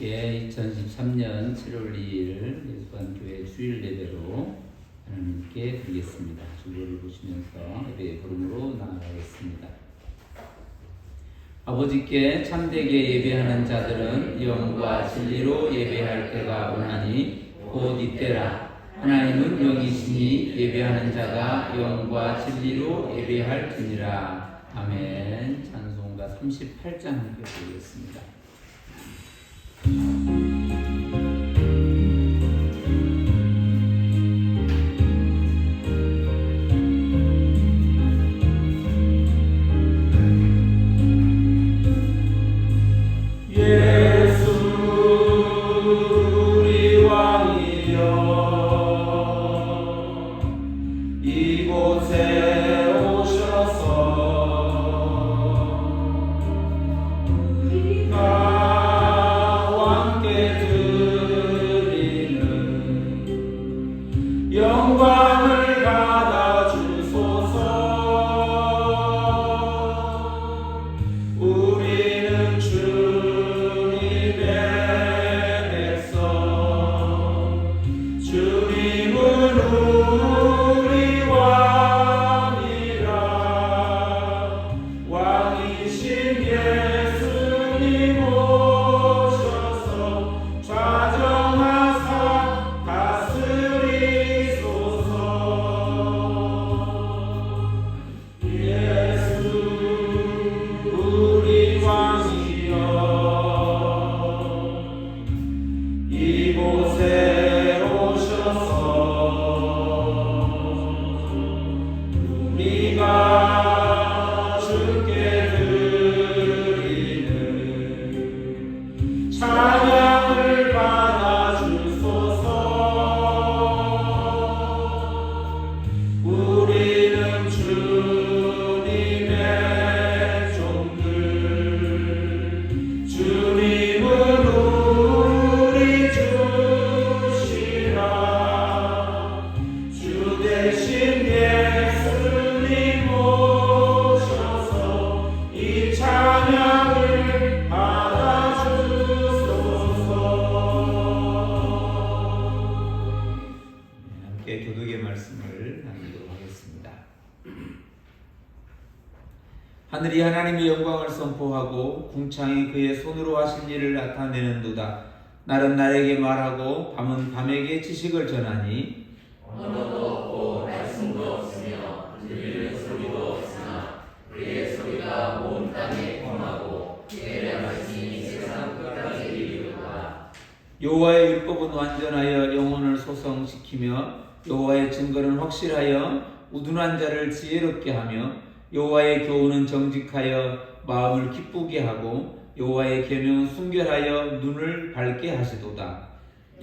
하나님께 2013년 7월 2일 예수관교회 주일 예배로 하나님께 드리겠습니다. 주보를 보시면서 예배의 부름으로 나아가겠습니다. 아버지께 참되게 예배하는 자들은 영과 진리로 예배할 때가 오나니 곧 이때라. 하나님은 영이시니 예배하는 자가 영과 진리로 예배할지니라. 아멘. 찬송가 38장 함께 보겠습니다. 하늘이 하나님의 영광을 선포하고 궁창이 그의 손으로 하신 일을 나타내는도다. 날은 날에게 말하고 밤은 밤에게 지식을 전하니 언어도 없고 말씀도 없으며 들리는 소리도 없으나 그의 소리가 온 땅에 범하고 그의 말씀이 세상 끝까지 이르도다. 여호와의 율법은 완전하여 영혼을 소성시키며 여호와의 증거는 확실하여 우둔한 자를 지혜롭게 하며 여호와의 교훈은 정직하여 마음을 기쁘게 하고 여호와의 계명은 순결하여 눈을 밝게 하시도다.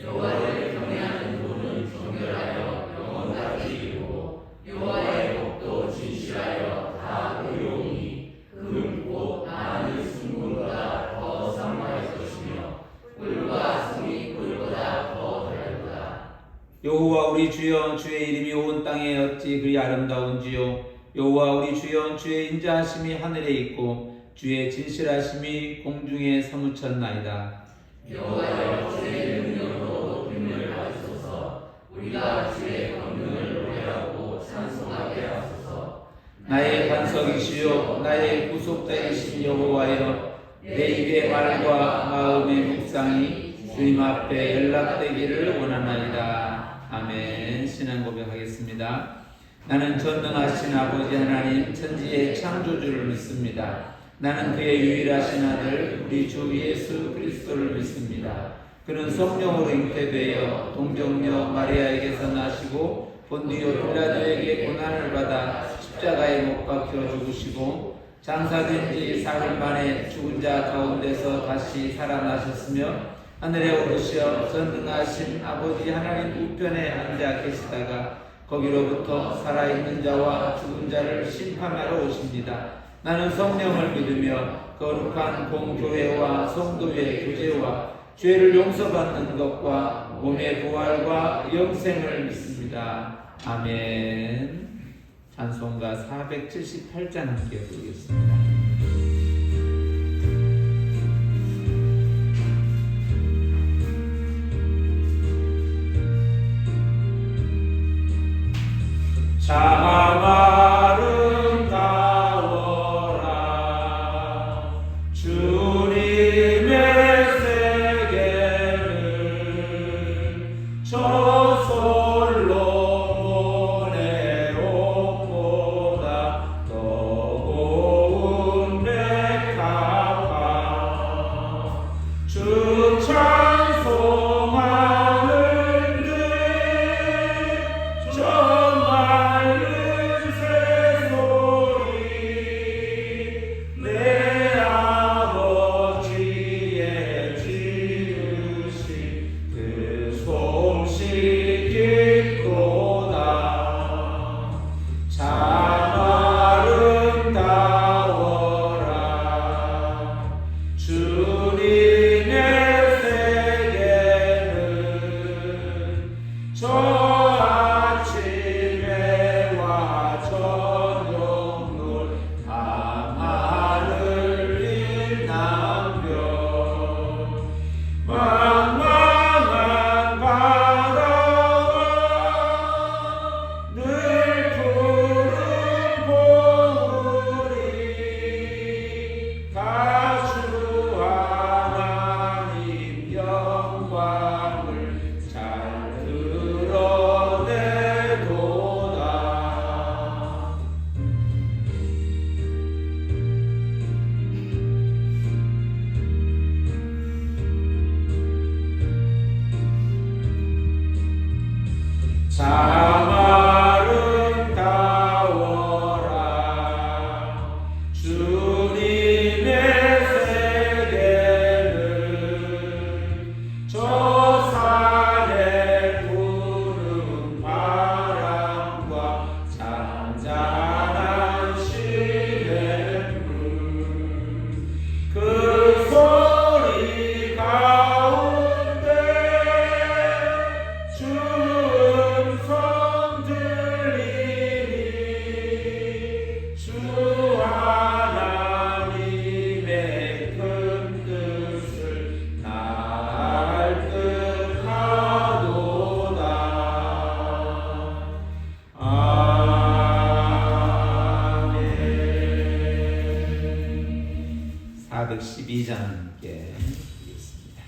여호와를 경외하는 도는 정결하여 영혼까지 이루고 여호와의 법도 진실하여 다 의로우니 금, 많은 순금보다 더 상하일 것이며 꿀과 성이 꿀보다 더 달도다. 여호와 우리 주여, 주의 이름이 온 땅에 어찌 그리 아름다운지요. 여호와 우리 주여, 주의 인자하심이 하늘에 있고 주의 진실하심이 공중에 사무쳤나이다. 여호와여, 주의 능력으로 됨을 받으소서. 우리가 주의 권능을 노래하고 찬송하게 하소서. 나의 반석이시요 나의 구속자이신 여호와여, 내 입의 말과 마음의 묵상이 주님 앞에 연락되기를 원하나이다. 아멘. 신앙 고백하겠습니다. 나는 전능하신 아버지 하나님 천지의 창조주를 믿습니다. 나는 그의 유일하신 아들 우리 주 예수 그리스도를 믿습니다. 그는 성령으로 잉태되어 동정녀 마리아에게서 나시고 본디오 빌라도에게 고난을 받아 십자가에 못 박혀 죽으시고 장사된 지 사흘 만에 죽은 자 가운데서 다시 살아나셨으며 하늘에 오르시어 전능하신 아버지 하나님 우편에 앉아 계시다가 거기로부터 살아있는 자와 죽은 자를 심판하러 오십니다. 나는 성령을 믿으며 거룩한 공교회와 성도의 교제와 죄를 용서받는 것과 몸의 부활과 영생을 믿습니다. 아멘. 찬송가 478장 함께 부르겠습니다. 참 아름다워라. 주님의 세계는 저 솔로몬의 옷보다 더 고운 백합화. 주 찬송하는들 저 맑은 새소리 내 아버지의 지으신 그 솜씨 깊도다. 참 아름다워라. 주님의 세계는 저 아침에 와 저녁 놀 밤하늘 일남별. 망망한 바다와 늘 푸른 봉우리 다 주 하나님 영광을 잘 드러내도다. 참 아름다워라. 주님의 세계는 저 산의 푸른 바람과 잔잔한 시냇물 그 소리 가운데 주 음성 들리니 주 하나님의 큰 뜻을 날 뜻하도다. 아멘. 412장 함께 읽겠습니다.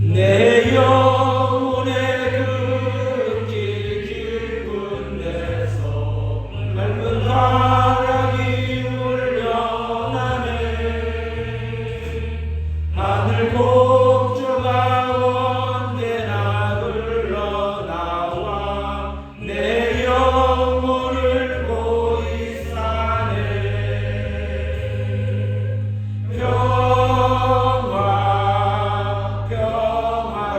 내 영혼의 그 길 깊은 데서 맑은 바람이 울려나네. 하늘 곡조가 언제나 흘러나와 내 영혼을 고이 싸네.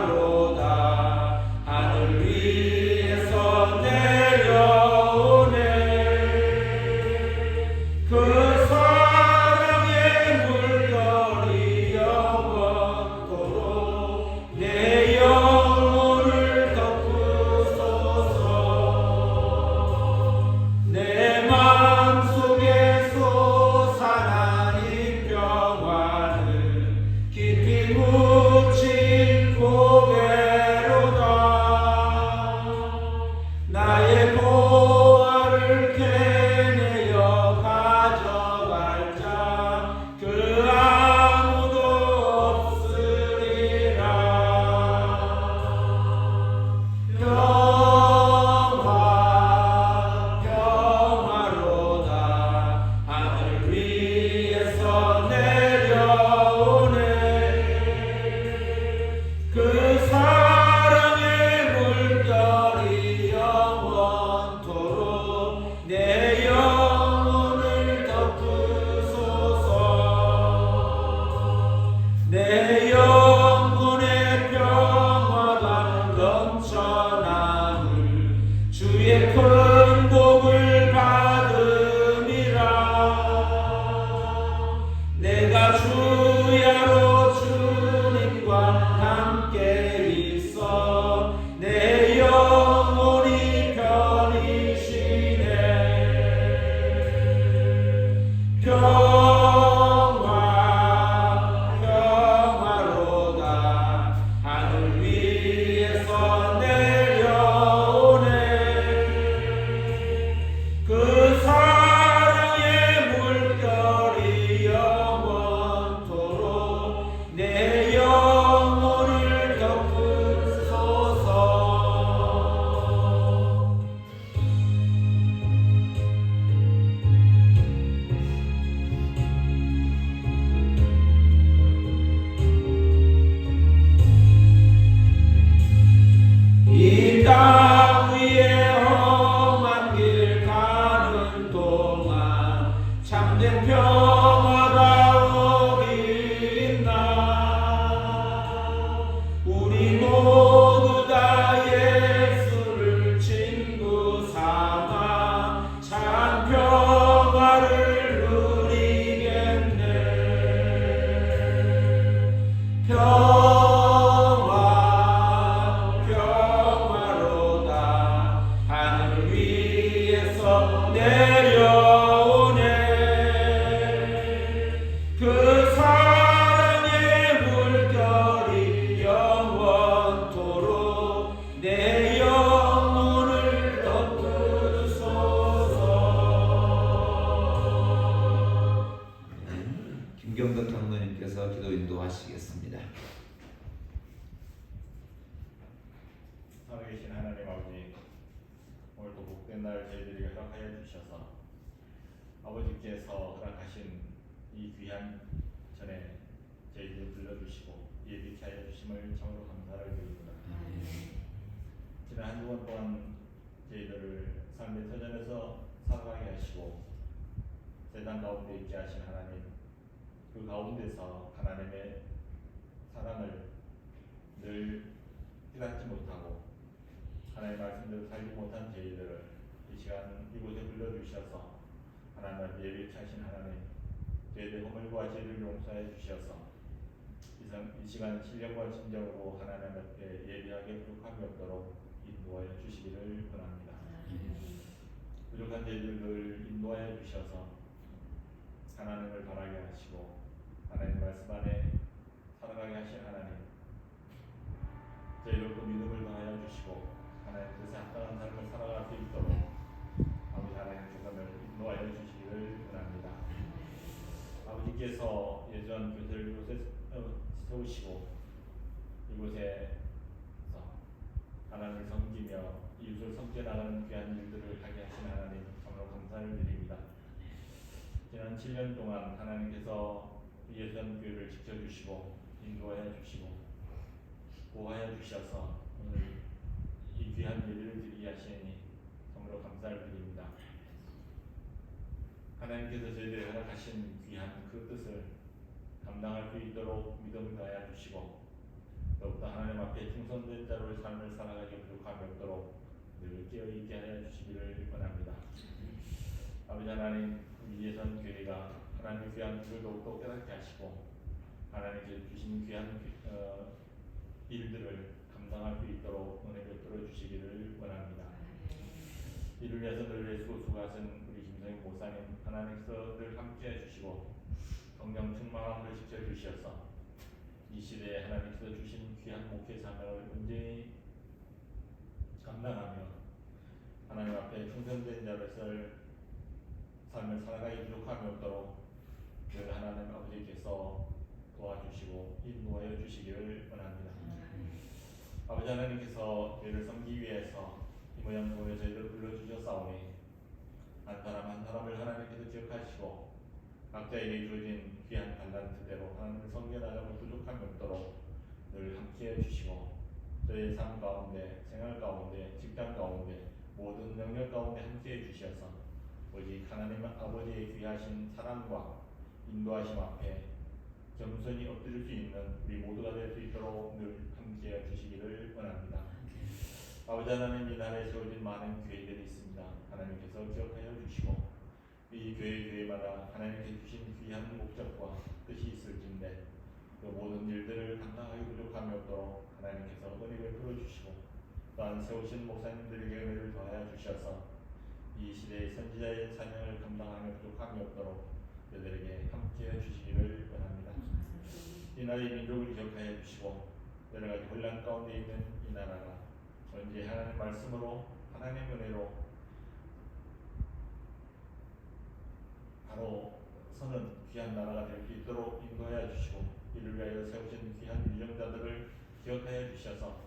평화로다. 하늘 위에서 내려오네. 그 사랑의 물결이 영원토록 내 영혼을 덮으소서. 내 마음속에 솟아나는 평화는 깊이 묻힌 고개로다. 나의 보화를 캐내어 가져갈 자 그 아무도 없으리라. 평화로다. 하늘 위에서 내려오네. 그 사랑의 물결이 영원토록 내 영혼을 덮으소서. 내 영혼의 평화가 넘쳐나물 주의 큰 복을 받음이라. 내가 주야로 주님과 함께 살아계신 하나님 아버지, 오늘도 복된 날 저희들에게 허락하여 주셔서 아버지께서 허락하신 이 귀한 전에 저희들 불러주시고 예비케 하여 주심을 참으로 감사를 드립니다. 지난 한 주간 동안 저희들을 삶의 터전에서 살아가게 하시고 세상 가운데 있게 하신 하나님, 그 가운데서 하나님의 사랑을 늘 깨닫지 못하고 하나님의 말씀대로 살지 못한 저희들을 이 시간 이곳에 불러주셔서 하나님 예비케 하신 하나님, 저희들의 허물과 죄를 용서해 주셔서 이 시간 신령과 진정으로 하나님 앞에 예비하게 부족함이 없도록 인도하여 주시기를 원합니다. 부족한 저희들을 인도하여 주셔서 하나님을 바라게 하시고 하나님 말씀 안에 살아가게 하신 하나님, 저희들도 믿음을 더하여 주시고 하나님 뜻에 합당한 삶을 살아갈 수 있도록 아버지 하나님 주권을 인도하여 주시기를 원합니다. 아버지께서 예전 교회를 이곳에 세우시고 이곳에서 하나님을 섬기며 이웃을 섬겨나가는 귀한 일들을 하게 하신 하나님 정말 감사를 드립니다. 지난 7년 동안 하나님께서 예전 교회를 지켜주시고 인도하여 주시고 보호하여 주셔서 오늘 이 귀한 예배를 드리게 하시니 정말로 감사를 드립니다. 하나님께서 저희들에게 허락하신 귀한 그 뜻을 감당할 수 있도록 믿음을 다하여 주시고 더욱더 하나님 앞에 충성된 자로의 삶을 살아가기 부족함이 없도록 늘 깨어있게 하여 주시기를 원합니다. 아버지 하나님, 우리 예선 교회가 하나님의 귀한 뜻을 더욱더 깨닫게 하시고 하나님께서 주신 귀한 일들을 감당할 수 있도록 은혜 베풀어 주시기를 원합니다. 이를 위해서 늘 애쓰고 수고하신 우리 김성인 목사님, 하나님께서 늘 함께해 주시고 성령 충만함을 지켜주셔서 이 시대에 하나님께서 주신 귀한 목회 사명을 온전히 감당하며 하나님 앞에 충성된 자로서 삶을 살아가기 부족함이 없도록 늘 하나님 아버지께서 도와주시고 인도하여 주시기를 원합니다. 아버지 하나님께서 저희를 섬기기 위해서 이 모양 교회 저희를 불러주셨사오니 한 사람 한 사람을 하나님께서 기억하시고 각자에게 주어진 귀한 달란트대로 하나님을 섬겨나가는 부족함이 없도록 늘 함께해 주시고 저희의 삶 가운데, 생활 가운데, 직장 가운데 모든 영역 가운데 함께해 주셔서 오직 하나님 아버지의 귀하신 사랑과 인도하심 앞에 겸손히 엎드릴 수 있는 우리 모두가 될 수 있도록 늘 함께해 주시기를 원합니다. 아버지 하나님, 이 나라에 세워진 많은 교회들이 있습니다. 하나님께서 기억하여 주시고 이 교회마다 하나님께서 주신 귀한 목적과 뜻이 있을진데 그 모든 일들을 감당하기 부족함이 없도록 하나님께서 은혜를 베풀어 주시고 또한 세우신 목사님들에게 은혜를 더하여 주셔서 이 시대의 선지자의 사명을 감당하며 부족함이 없도록 저들에게 함께해 주시기를 원합니다. 이 나라의 민족을 기억하여 주시고 여러 가지 혼란 가운데 있는 이 나라가 언제 하나님 말씀으로 하나님 은혜로 바로 서는 귀한 나라가 될 수 있도록 인도하여 주시고 이를 위하여 세우신 귀한 유정자들을 기억하여 주셔서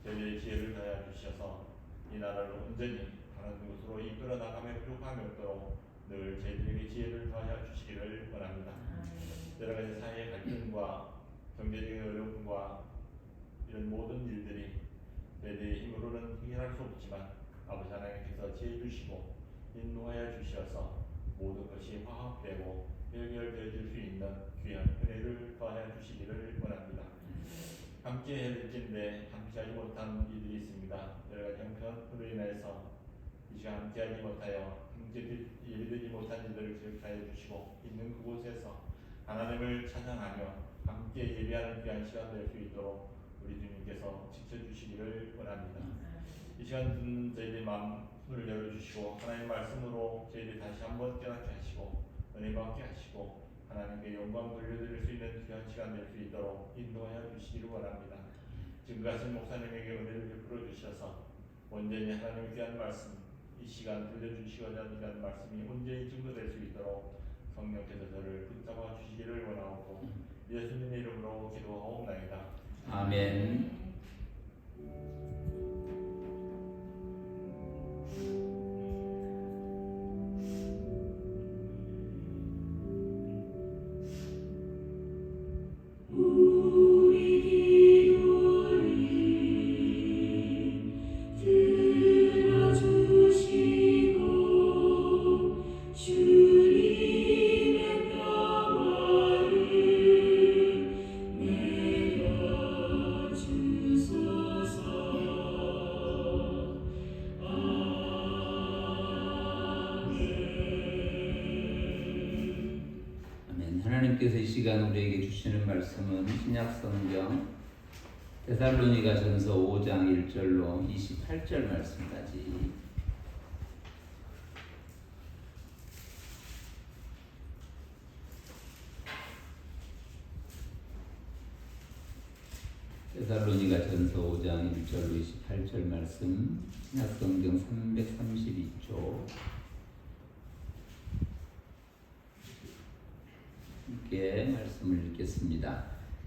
저희의 지혜를 다하여 주셔서 이 나라를 온전히 하나님 것으로 이끌어 나가며 부족함이 없도록 늘 저희들에게 지혜를 더하여 주시기를 원합니다. 여러 가지 사회의 갈등과 경제적인 어려움과 이런 모든 일들이 저희들의 힘으로는 해결할 수 없지만 아버지 하나님께서 지혜 주시고 인도하여 주셔서 모든 것이 화합되고 해결되어질 수 있는 귀한 은혜를 더하여 주시기를 원합니다. 함께 해야 될텐데 함께하지 못한 이들이 있습니다. 여러 가지 형편으로 인해서 이 시간 함께하지 못하여 함께 예배되지 못한 이들을 기억하여 주시고 있는 그곳에서 하나님을 찬양하며 함께 예배하는 귀한 시간 될 수 있도록 우리 주님께서 지켜주시기를 원합니다. 이 시간 듣는 저희들의 마음을 열어주시고 하나님의 말씀으로 저희들이 다시 한번 깨닫게 하시고 은혜 받게 하시고 하나님께 영광 돌려드릴 수 있는 귀한 시간 될 수 있도록 인도하여 주시기를 원합니다. 지금 가신 목사님에게 은혜를 베풀어 주셔서 온전히 하나님의 귀한 말씀 이 시간 들려주시고자 하는 귀한 말씀이 온전히 증거될 수 있도록 성령께서 저를 붙잡아 주시기를 원하옵고 예수님의 이름으로 기도하옵나이다. 아멘. 시간 우리에게 주시는 말씀은 신약성경 데살로니가전서 5장 1절로 28절 말씀까지 데살로니가전서 5장 1절로 28절 말씀 신약성경 332쪽 함께 말씀을 읽겠습니다.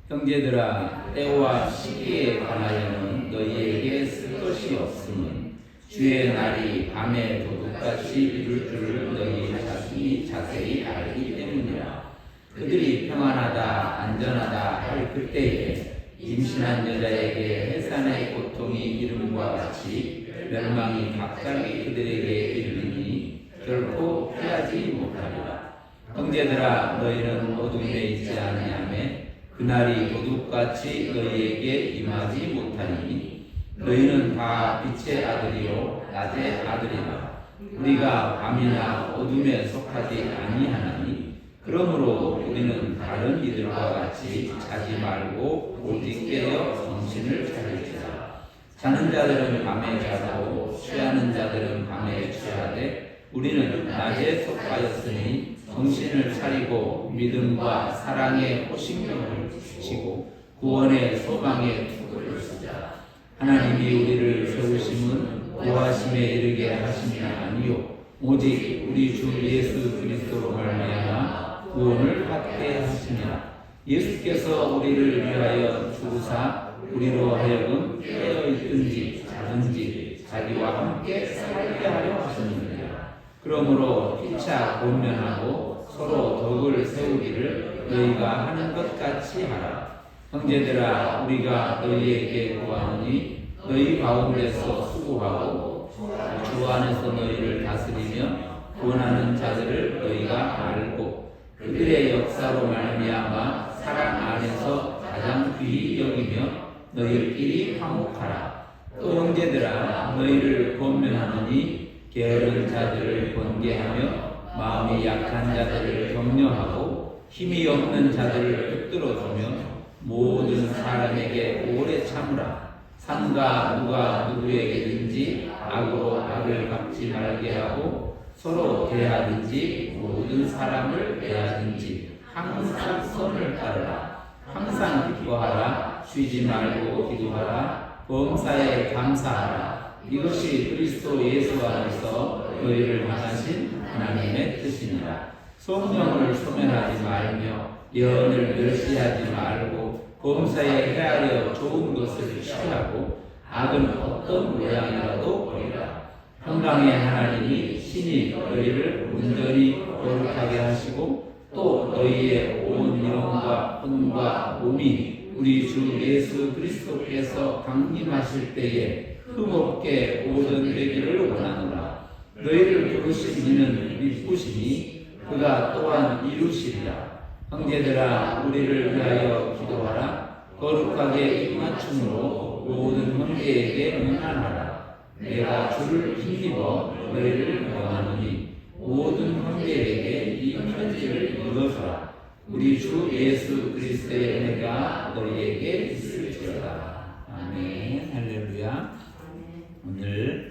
형제들아, 때와 시기에 관하여는 너희에게 쓸 것이 없음은 주의 날이 밤에 도둑같이 이룰 줄을 너희 자신이 자세히 알기 때문이라. 그들이 평안하다 안전하다 할 그때에 임신한 여자에게 해산의 고통이 이름과 같이 멸망이 갑자기 그들에게 이르니 결코 피하지 못하리라. 형제들아, 너희는 어둠에 있지 아니하며 그날이 도둑같이 너희에게 임하지 못하니 너희는 다 빛의 아들이요 낮의 아들이라. 우리가 밤이나 어둠에 속하지 아니하나니 그러므로 우리는 다른 이들과 같이 자지 말고 오직 깨어 정신을 차릴지라. 자는 자들은 밤에 자고 취하는 자들은 밤에 취하되 우리는 낮에 속하였으니 정신을 차리고 믿음과 사랑의 호심경을 지고 구원의 소망의 투구를 쓰자. 하나님이 우리를 세우심은 구하심에 이르게 하심이 아니요 오직 우리 주 예수 그리스도로 말미암아 구원을 받게 하심이라. 예수께서 우리를 위하여 죽으사 우리로 하여금 깨어 있든지 자든지 자기와 함께 살게 하려 하셨느니라. 그러므로 피차 권면하고 서로 덕을 세우기를 너희가 하는 것 같이 하라. 형제들아, 우리가 너희에게 구하노니 너희 가운데서 수고하고 주 안에서 너희를 다스리며 구원하는 자들을 너희가 알고 그들의 역사로 말미암아 사랑 안에서 가장 귀히 여기며 너희끼리 화목하라. 또 형제들아, 너희를 권면하노니 게으른 자들을 권계하며 마음이 약한 자들을 격려하고 힘이 없는 자들을 붙들어주며 모든 사람에게 오래 참으라. 상가 누가 누구에게든지 악으로 악을 갚지 말게 하고 서로 대하든지 모든 사람을 대하든지 항상 선을 따르라. 항상 기뻐하라. 쉬지 말고 기도하라. 범사에 감사하라. 이것이 그리스도 예수 안에서 너희를 향하신 하나님의 뜻이니라. 성령을 소멸하지 말며 예언을 멸시하지 말고 범사에 헤아려 좋은 것을 취하고 악은 어떤 모양이라도 버리라. 평강의 하나님이 신이 너희를 온전히 거룩하게 하시고 또 너희의 온 영과 혼과 몸이 우리 주 예수 그리스도께서 강림하실 때에 흠없게 보존되기를 원하노라. 너희를 부르신 이는 미쁘시니 그가 또한 이루시리라. 형제들아, 우리를 위하여 기도하라. 거룩하게 입맞춤으로 모든 형제에게 응안하라. 내가 주를 힘입어 너희를 명하노니 모든 형제에게 이 편지를 읽어주라. 우리 주 예수 그리스도의 은혜가 너희에게 있을지어다. 아멘. 할렐루야. 오늘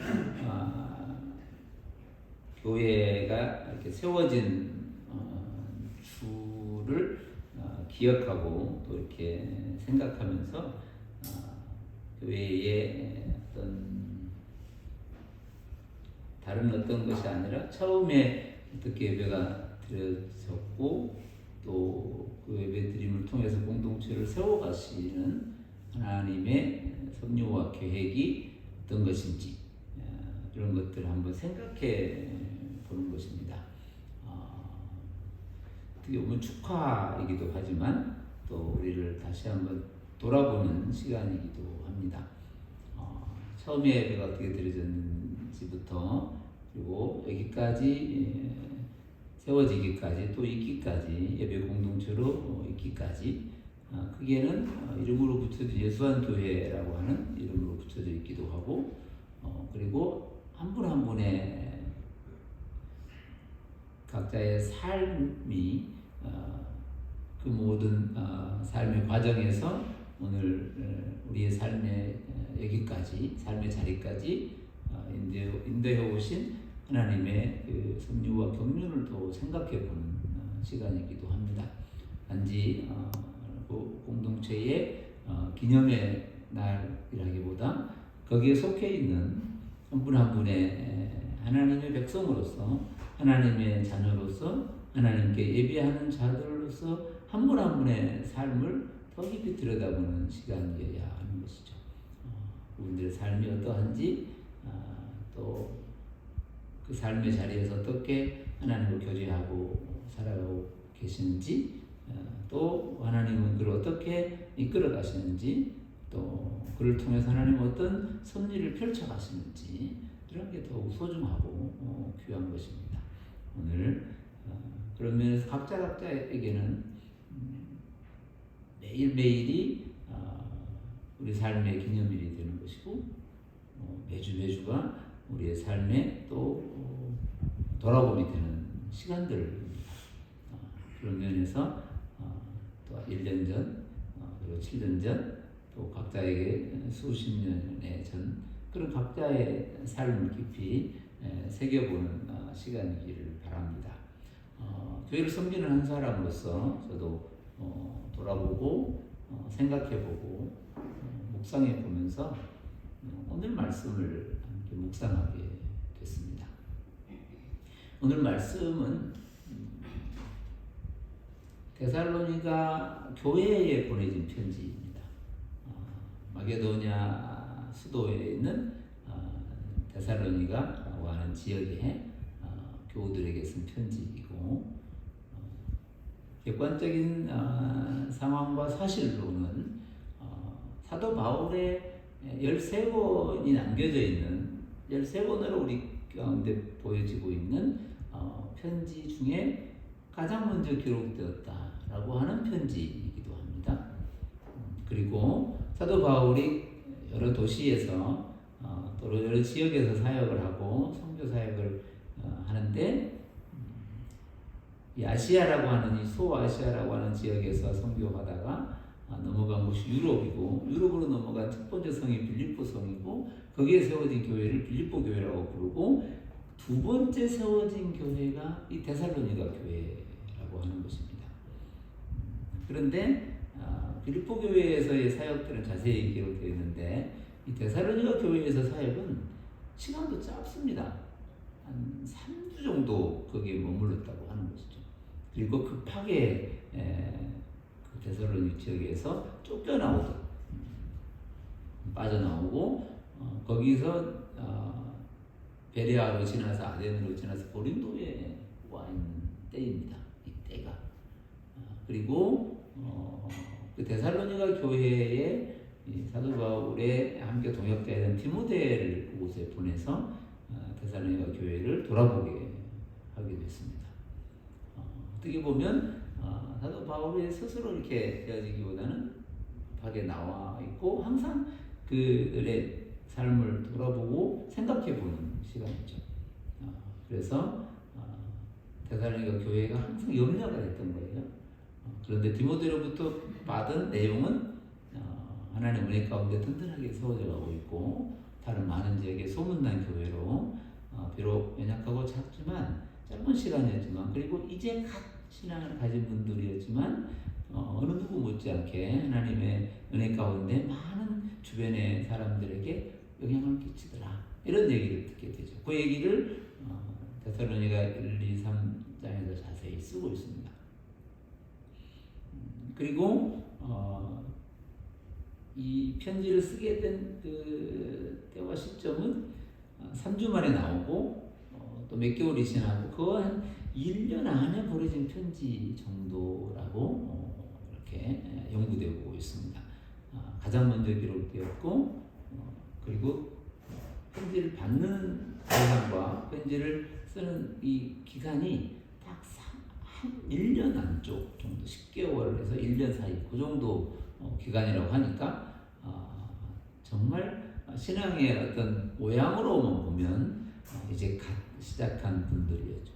교회가 이렇게 세워진 주를 기억하고 또 이렇게 생각하면서 교회의 다른 어떤 것이 아니라 처음에 어떻게 예배가 드려졌고 또 그 예배 드림을 통해서 공동체를 세워가시는 하나님의 섭리와 계획이 어떤 것인지 이런 것들을 한번 생각해 보는 것입니다. 어떻게 보면 축하이기도 하지만 또 우리를 다시 한번 돌아보는 시간이기도 합니다. 처음에 예배가 어떻게 드려졌는지부터 그리고 여기까지 세워지기까지 또 있기까지 예배 공동체로 있기까지 크게는 이름으로 붙여져 예수한 교회라고 하는 이름으로 붙여져 있기도 하고 그리고 한 분 한 분의 각자의 삶이 그 모든 삶의 과정에서 오늘 우리의 삶의 여기까지 삶의 자리까지 인도해 오신 하나님의 그 섭리와 경륜을 또 생각해보는 시간이기도 합니다. 단지 공동체의 기념의 날이라기보다 거기에 속해 있는 한 분 한 분의 하나님의 백성으로서 하나님의 자녀로서 하나님께 예배하는 자들로서 한 분 한 분의 삶을 더 깊이 들여다보는 시간이어야 하는 것이죠. 그분들의 삶이 어떠한지 또 그 삶의 자리에서 어떻게 하나님을 교제하고 살아가고 계시는지 또 하나님은 그를 어떻게 이끌어 가시는지 또 그를 통해서 하나님 어떤 섭리를 펼쳐 가시는지 이런 게 더욱 소중하고 귀한 것입니다. 오늘 그런 면에서 각자에게는 매일매일이 우리 삶의 기념일이 되는 것이고 매주가 우리의 삶에 또 돌아봄이 되는 시간들입니다. 그런 면에서 또 1년 전 그리고 7년 전 또 각자에게 수십 년의 전 그런 각자의 삶을 깊이 새겨보는 시간이기를 바랍니다. 교회를 섬기는 한 사람으로서 저도 돌아보고 생각해보고 묵상해보면서 오늘 말씀을 함께 묵상하게 됐습니다. 오늘 말씀은 데살로니가 교회에 보내진 편지입니다. 마게도냐 수도에 있는 데살로니가라고 하는 지역의 교우들에게 쓴 편지이고 객관적인 상황과 사실로는 사도 바울의 13권이 남겨져 있는 13권으로 우리 가운데 보여지고 있는 편지 중에 가장 먼저 기록되었다라고 하는 편지이기도 합니다. 그리고 사도 바울이 여러 도시에서 또 여러 지역에서 사역을 하고 선교 사역을 하는데 이 아시아라고 하는 이 소아시아라고 하는 지역에서 선교하다가 넘어간 곳이 유럽이고 유럽으로 넘어간 첫 번째 성이 빌립보 성이고 거기에 세워진 교회를 빌립보 교회라고 부르고 두 번째 세워진 교회가 이 데살로니가 교회라고 하는 것입니다. 그런데 빌립보 교회에서의 사역들은 자세히 기록되어 있는데 이 데살로니가 교회에서 사역은 시간도 짧습니다. 한 3주 정도 거기에 머물렀다고 하는 것이죠. 그리고 급하게 그 데살로니 지역에서 쫓겨나오듯 빠져나오고 거기서 베레아로 지나서 아덴으로 지나서 고린도에 와 있는 때입니다. 이 때가 그리고 그 데살로니가 교회에 사도 바울의 함께 동역자였던 디모데를 그곳에 보내서 데살로니가 교회를 돌아보게 하게 됐습니다. 어떻게 보면 사도 바울이 스스로 이렇게 되어지기보다는 밖에 나와 있고 항상 그들의 삶을 돌아보고 생각해보는 시간이죠. 그래서 데살로니가 교회가 항상 염려가 됐던 거예요. 그런데 디모데로부터 받은 내용은 하나님의 은혜 가운데 튼튼하게 세워져 가고 있고 다른 많은 지역의 소문난 교회로 비록 연약하고 작지만 짧은 시간이었지만 그리고 이제 갓 신앙을 가진 분들이었지만 어느 누구 못지않게 하나님의 은혜 가운데 많은 주변의 사람들에게 영향을 끼치더라 이런 얘기를 듣게 되죠. 그 얘기를 데살로니가 1, 2, 3장에서 자세히 쓰고 있습니다. 그리고 이 편지를 쓰게 된 그 때와 시점은 3주 만에 나오고 또 몇 개월이 지나고 그거 한 1년 안에 보내진 편지 정도라고 이렇게 연구되고 있습니다. 가장 먼저 기록되었고 그리고 편지를 받는 대상과 편지를 쓰는 이 기간이 딱 한 1년 안쪽 정도 10개월에서 1년 사이 그 정도 기간이라고 하니까 정말 신앙의 어떤 모양으로만 보면 이제 갓 시작한 분들이죠.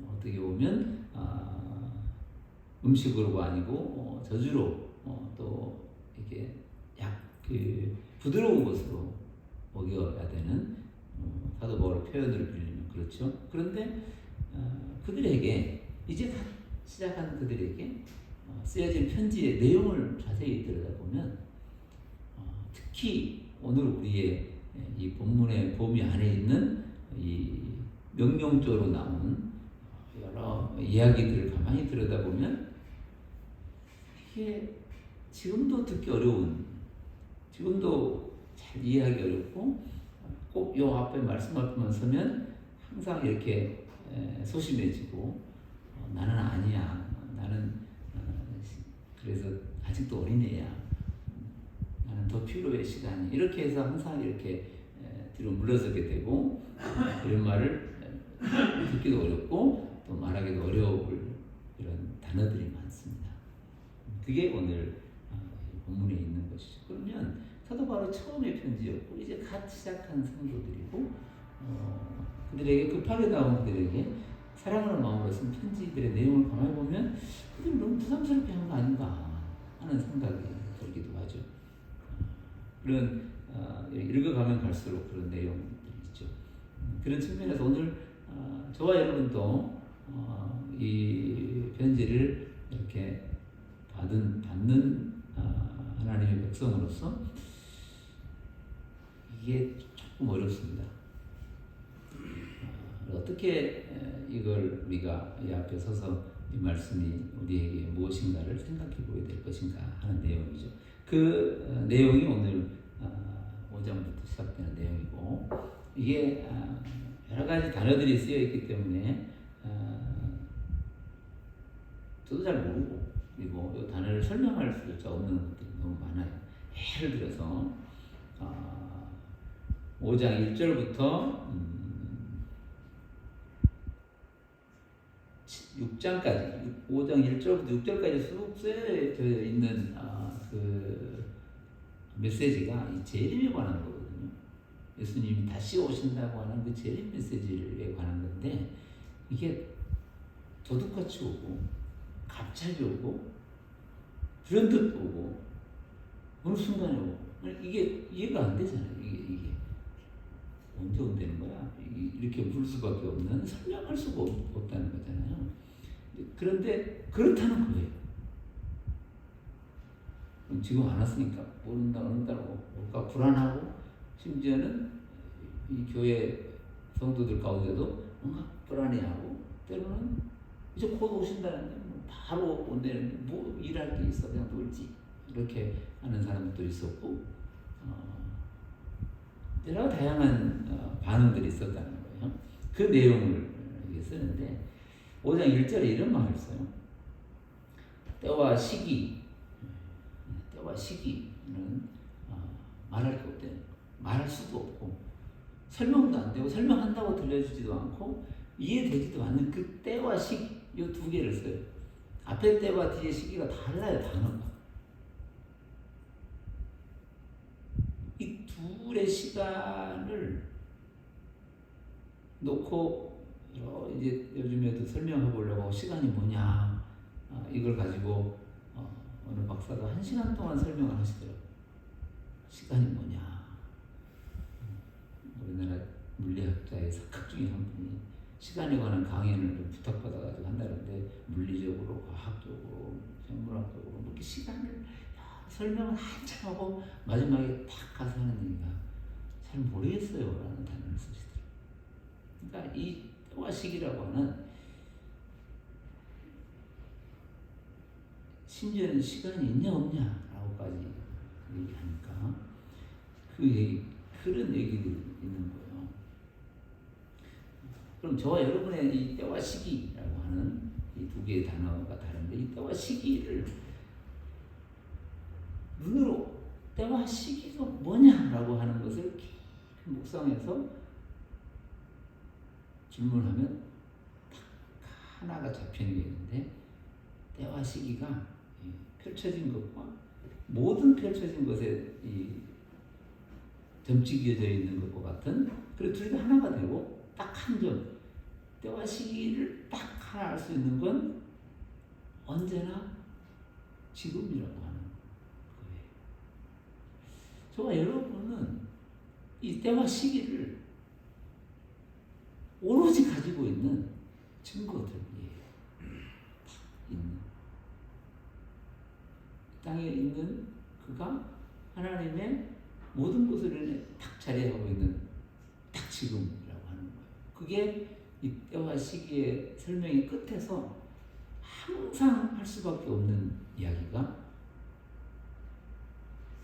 어떻게 보면 음식으로가 아니고 저주로 또 이게 부드러운 것으로 먹여야 되는 사도 바울의 표현을 빌리면 그렇죠. 그런데 그들에게 이제 갓 시작한 그들에게 쓰여진 편지의 내용을 자세히 들여다보면 특히 오늘 우리의 이 본문의 범위 안에 있는 이 명령조로 나온 여러 이야기들을 가만히 들여다보면 이게 지금도 듣기 어려운, 지금도 잘 이해하기 어렵고 꼭 요 앞에 말씀 앞에만 서면 항상 이렇게 소심해지고 나는 아니야, 나는 그래서 아직도 어린애야, 나는 더 필요해 시간이, 이렇게 해서 항상 이렇게 뒤로 물러서게 되고 이런 말을 듣기도 어렵고 또 말하기도 어려울 이런 단어들이 많습니다. 그게 오늘 본문에 있는 것이죠. 그러면 사도 바로 처음의 편지였고 이제 갓 시작한 성도들이고 그들에게 급하게 나온 그들에게 사랑하는 마음으로 쓴 편지들의 내용을 가만히 보면 그들이 너무 부담스럽게 한 거 아닌가 하는 생각이 들기도 하죠. 그런 읽어가면 갈수록 그런 내용들이 있죠. 그런 측면에서 오늘 저와 여러분도 이 편지를 이렇게 받는 하나님의 백성으로서 이게 조금 어렵습니다. 어떻게 이걸 우리가 이 앞에 서서 이 말씀이 우리에게 무엇인가를 생각해 보게 될 것인가 하는 내용이죠. 그 내용이 오늘 5장부터 시작되는 내용이고 이게 여러 가지 단어들이 쓰여 있기 때문에 저도 잘 모르고 그리고 이 단어를 설명할 수조차 없는 것들이 너무 많아요. 예를 들어서 5장 1절부터 6장까지 5장 1절부터 6절까지 쭉 쓰여져 있는 그 메시지가 이 재림에 관한 거거든요. 예수님이 다시 오신다고 하는 그 재림 메시지에 관한 건데 이게 도둑같이 오고 갑자기 오고 불현듯 오고 어느 순간에 오고 이게 이해가 안 되잖아요. 이게 언제 온다는 거야? 이렇게 물 수밖에 없는, 설명할 수가 없다는 거잖아요. 그런데 그렇다는 거예요. 그럼 지금 안 왔으니까 모른다고 뭔가 불안하고 심지어는 이 교회 성도들 가운데도 뭔가 불안해하고 때로는 이제 곧 오신다는데 바로 온다는데 뭐 일할 게 있어 그냥 놀지 이렇게 하는 사람도 있었고 여러 다양한 반응들이 있었다는 거예요. 그 내용을 쓰는데 5장 1절에 이런 말을 써요. 때와 시기는 말할 게 없대요. 말할 수도 없고 설명도 안 되고 설명한다고 들려주지도 않고 이해되지도 않는 그 때와 시기 이 두 개를 써요. 앞에 때와 뒤에 시기가 달라요. 단어가. 이 둘의 시간을 놓고 이제 요즘에도 설명해 보려고 시간이 뭐냐 이걸 가지고 어느 박사가 1시간 동안 설명을 하시더라고요. 시간이 뭐냐. 우리나라 물리학자의 석학 중에 한 분이 시간에 관한 강연을 부탁받아가지고 한다는데 물리적으로, 과학적으로, 생물학적으로 이렇게 시간을 설명을 한참 하고 마지막에 딱 가서 하는 얘기가 잘 모르겠어요 라는 단어를 쓰시더라고요. 그러니까 이 때와 시기라고 하는 심지어는 시간이 있냐 없냐 라고까지 얘기하니까 그런 얘기들이 있는 거예요. 그럼 저와 여러분의 이 때와 시기라고 하는 이 두 개의 단어가 다른데 이 때와 시기를 눈으로 때와 시기가 뭐냐라고 하는 것을 깊이 묵상해서 질문하면 딱 하나가 잡히는 게 있는데 때와 시기가 펼쳐진 것과 모든 펼쳐진 것에 이 점찍여져 있는 것과 같은 그리고 둘이 하나가 되고 딱 한 점 때와 시기를 딱 하나 알 수 있는 건 언제나 지금이라고 하는 거예요. 저와 여러분은 이 때와 시기를 오로지 가지고 있는 증거들이에요. 있는 땅에 있는 그가 하나님의 모든 것을 딱 자리하고 있는 딱 지금이라고 하는 거예요. 그게 이 때와 시기의 설명의 끝에서 항상 할 수밖에 없는 이야기가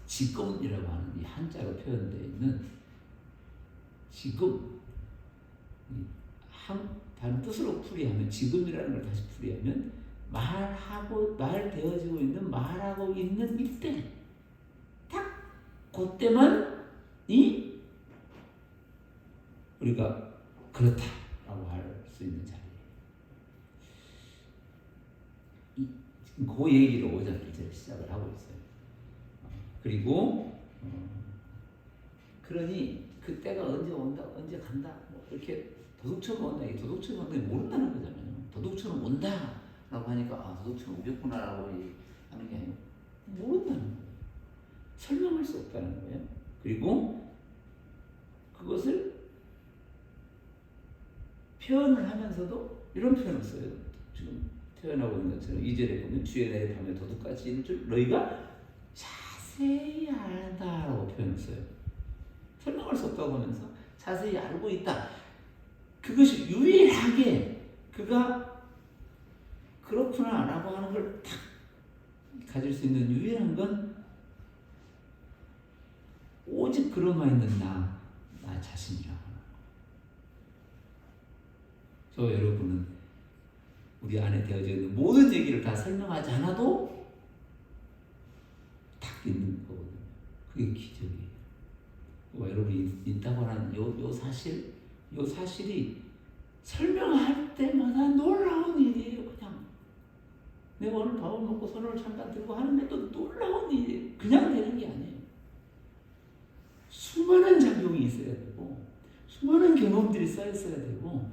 지금이라고 하는 이 한자로 표현되어 있는 지금, 다른 뜻으로 풀이하면 지금이라는 걸 다시 풀이하면 말되어지고 있는 말하고 있는 이때 딱 그때만 우리가 그렇다라고 할 수 있는 자리예요. 지금 그 얘기로 5절 1절 시작을 하고 있어요. 그리고 그러니 그때가 언제 온다, 언제 간다, 뭐 이렇게 도둑처럼 온다, 이 도둑처럼 온다 모른다는 거잖아요. 도둑처럼 온다라고 하니까 도둑처럼 오겠구나라고 하는 게 아니고 모른다는 거예요. 설명할 수 없다는 거예요. 그리고 그것을 표현을 하면서도 이런 표현을 써요. 지금 표현하고 있는 것처럼 2절에 보면 주의 날에 밤에 도둑같이 있는 줄 너희가 자세히 알다라고 표현을 써요. 설명할 수 없다고 하면서 자세히 알고 있다. 그것이 유일하게 그가 그렇구나라고 하는 걸 딱 가질 수 있는 유일한 건 오직 그러마 있는 나 자신이라고 하는 거. 저 여러분은 우리 안에 되어져 있는 모든 얘기를 다 설명하지 않아도 딱 있는 거거든요. 그게 기적이에요. 여러분이 있다고 하는 요 사실이 설명할 때마다 놀라운 일이에요. 그냥 내가 오늘 밥을 먹고 손을 잠깐 들고 하는데도 놀라운 일이에요. 그냥 되는 게 아니에요. 수많은 작용이 있어야 되고 수많은 경험들이 쌓였어야 되고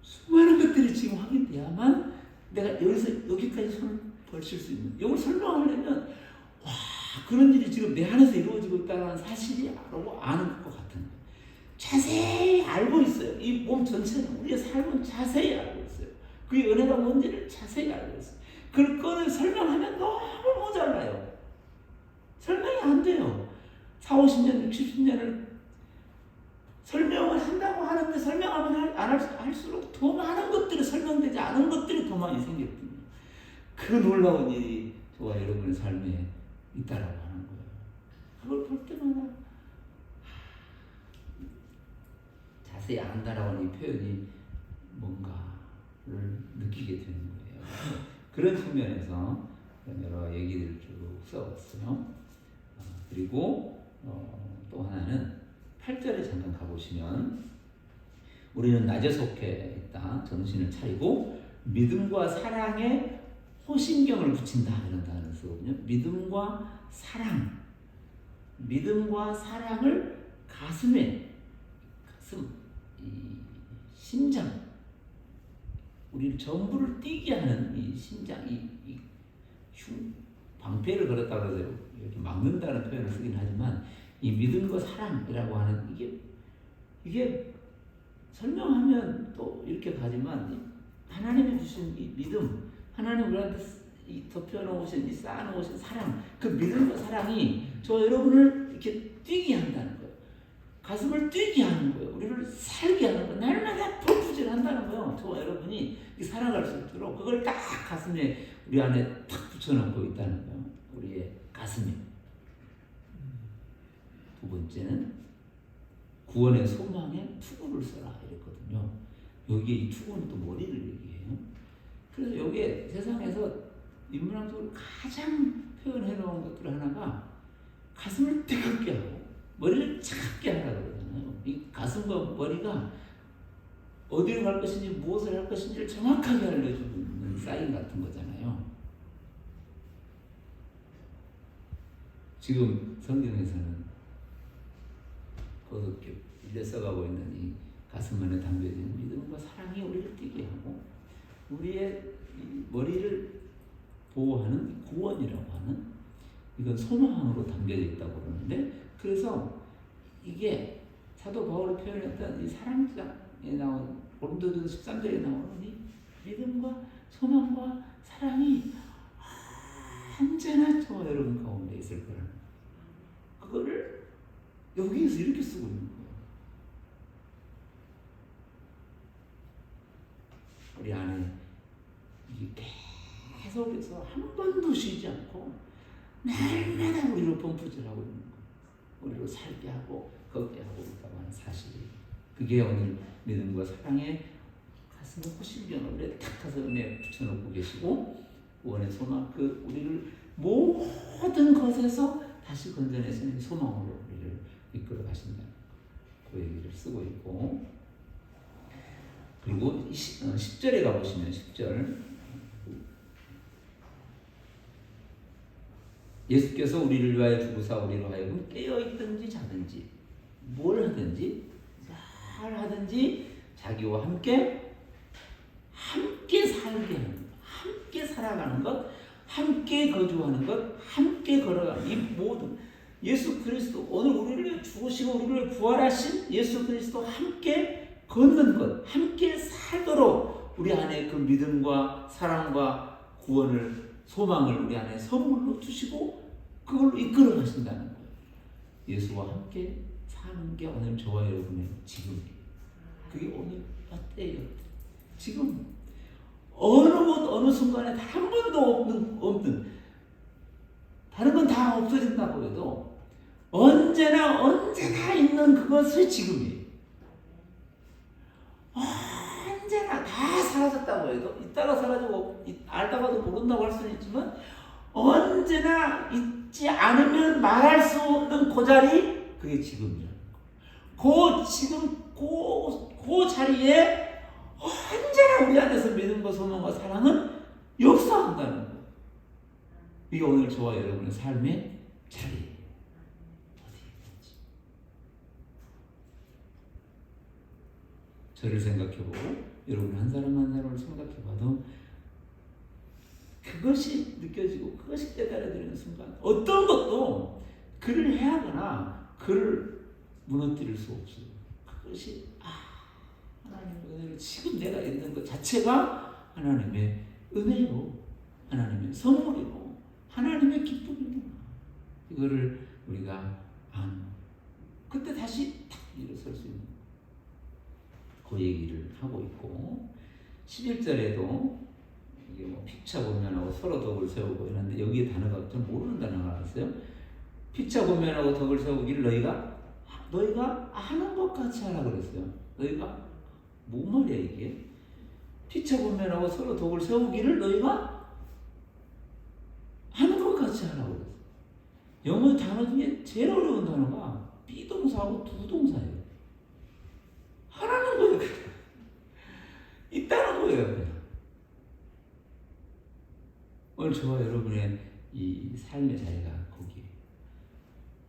수많은 것들이 지금 확인돼야만 내가 여기까지 손을 벌칠 수 있는. 이걸 설명하려면 그런 일이 지금 내 안에서 이루어지고 있다는 사실이 아는 것 같은 거예요. 자세히 알고 있어요. 이 몸 전체는 우리의 삶은 자세히 알고 있어요. 그의 은혜가 뭔지를 자세히 알고 있어요. 그걸 설명하면 너무 모자라요. 설명이 안 돼요. 40, 50년, 60년을 설명을 한다고 하는데 설명하면 할수록 더 많은 것들이 설명되지 않은 것들이 더 많이 생겼거든요. 그 놀라운 일이 저와 여러분의 삶에 있다라고 하는 거예요. 그걸 볼 때마다 자세히 안다라고 하는 이 표현이 뭔가를 느끼게 되는 거예요. 그런 측면에서 여러 얘기들을 쭉 써봤어요. 그리고 또 하나는 8절에 잠깐 가보시면 우리는 낮에 속해 있다. 정신을 차리고 믿음과 사랑에 호신경을 붙인다 이런 단어를 쓰거든요. 믿음과 사랑을 가슴, 이 심장, 우리를 전부를 뛰게 하는 이 심장, 방패를 걸었다고 해서 이렇게 막는다는 표현을 쓰긴 하지만 이 믿음과 사랑이라고 하는 이게 설명하면 또 이렇게 가지만 하나님이 주신 이 믿음, 하나님 우리한테 덮여놓으신 이 쌓아놓으신 사랑, 그 믿음과 사랑이 저 여러분을 이렇게 뛰게 한다는 거예요. 가슴을 뛰게 하는 거예요. 우리를 살게 하는 거예요. 날마다 불푸질한다는 거예요. 저와 여러분이 살아갈 수 있도록 그걸 딱 가슴에 우리 안에 탁 붙여놓고 있다는 거예요. 우리의 가슴에. 두 번째는 구원의 소망에 투구를 써라 이랬거든요. 여기에 이 투구는 또 머리를 얘기해요. 그래서 여기에 세상에서 인문학적으로 가장 표현해 놓은 것들 하나가 가슴을 뜨겁게 하고 머리를 차갑게 하라고 그러잖아요. 이 가슴과 머리가 어디로 갈 것인지 무엇을 할 것인지를 정확하게 알려주는 사인 같은 거잖아요. 지금 성경에서는 거듭게 일려 써가고 있는 이 가슴 안에 담겨진 믿음과 사랑이 우리를 뛰게 하고 우리의 머리를 보호하는 구원이라고 하는 이건 소망으로 담겨져 있다고 그러는데 그래서 이게 사도 바울이 표현했던 이 사랑장에 나온 고린도전서 13절에 나오는 이 믿음과 소망과 사랑이 언제나 저와 여러분 가운데 있을 거라는 그거를 여기에서 이렇게 쓰고 있는 거예요. 우리 안에 이게 계속해서 한 번도 쉬지 않고 날마다 우리로 펌프질하고 있는 거예요. 우리로 살게 하고 걷게 하고 있다고 하는 사실이 그게 오늘 믿음과 사랑의 가슴 놓고 신경을 탁 가서 은혜 붙여놓고 계시고 구원의 소망 그 우리를 모든 것에서 다시 건져내시는 소망으로 우리를 이끌어 가신다는 그 얘기를 쓰고 있고 그리고 10절에 가보시면 10절 예수께서 우리를 위하여 죽으사 우리로 하여금 깨어있든지 자든지 뭘 하든지 잘 하든지 자기와 함께 살게 하는 것 함께 살아가는 것 함께 거주하는 것 함께 걸어가는 이 모든 예수 그리스도 오늘 우리를 죽으시고 우리를 부활하신 예수 그리스도 함께 걷는 것 함께 살도록 우리 안에 그 믿음과 사랑과 구원을 소망을 우리 안에 선물로 주시고 그걸로 이끌어 가신다는 거예요. 예수와 함께 사는 게 오늘 저와 여러분의 지금이에요. 그게 오늘 어때요? 지금 어느 곳 어느 순간에 단 한 번도 없는 다른 건 다 없어진다고 해도 언제나 있는 그것이 지금이에요. 언제나 다 사라졌다고 해도 있다가 사라지고 알다가도 모른다고 할 수는 있지만 언제나 있지 않으면 말할 수 없는 그 자리 그게 지금이라는 거. 그 자리에 언제나 우리 안에서 믿음과 소망과 사랑은 역사한다는 거. 이게 오늘 저와 여러분의 삶의 자리예요. 어디에 있는지. 저를 생각해보고 여러분 한 사람 한 사람을 생각해봐도 그것이 느껴지고 그것이 깨달아지는 순간 어떤 것도 그를 해하거나 그를 무너뜨릴 수 없어요. 그것이 하나님의 은혜로 지금 내가 있는 것 자체가 하나님의 은혜로 하나님의 선물이고 하나님의 기쁨이구나. 이거를 우리가 아는 그때 다시 탁 일어설 수 있는 그 얘기를 하고 있고 11절에도 이게 뭐 피차 권면하고 서로 덕을 세우고 이런데 여기에 단어가 좀 모르는 단어가 나왔어요. 피차 권면하고 덕을 세우기를 너희가 하는 것 같이 하라 그랬어요. 너희가 뭔 말이야 이게? 피차 권면하고 서로 덕을 세우기를 너희가 하는 것 같이 하라고 그랬어요. 영어 단어 중에 제일 어려운 단어가 비동사하고 두동사예요. 하라는 거예요. 그냥. 있다는 거예요. 그냥. 오늘 저와 여러분의 이 삶의 자리가 거기에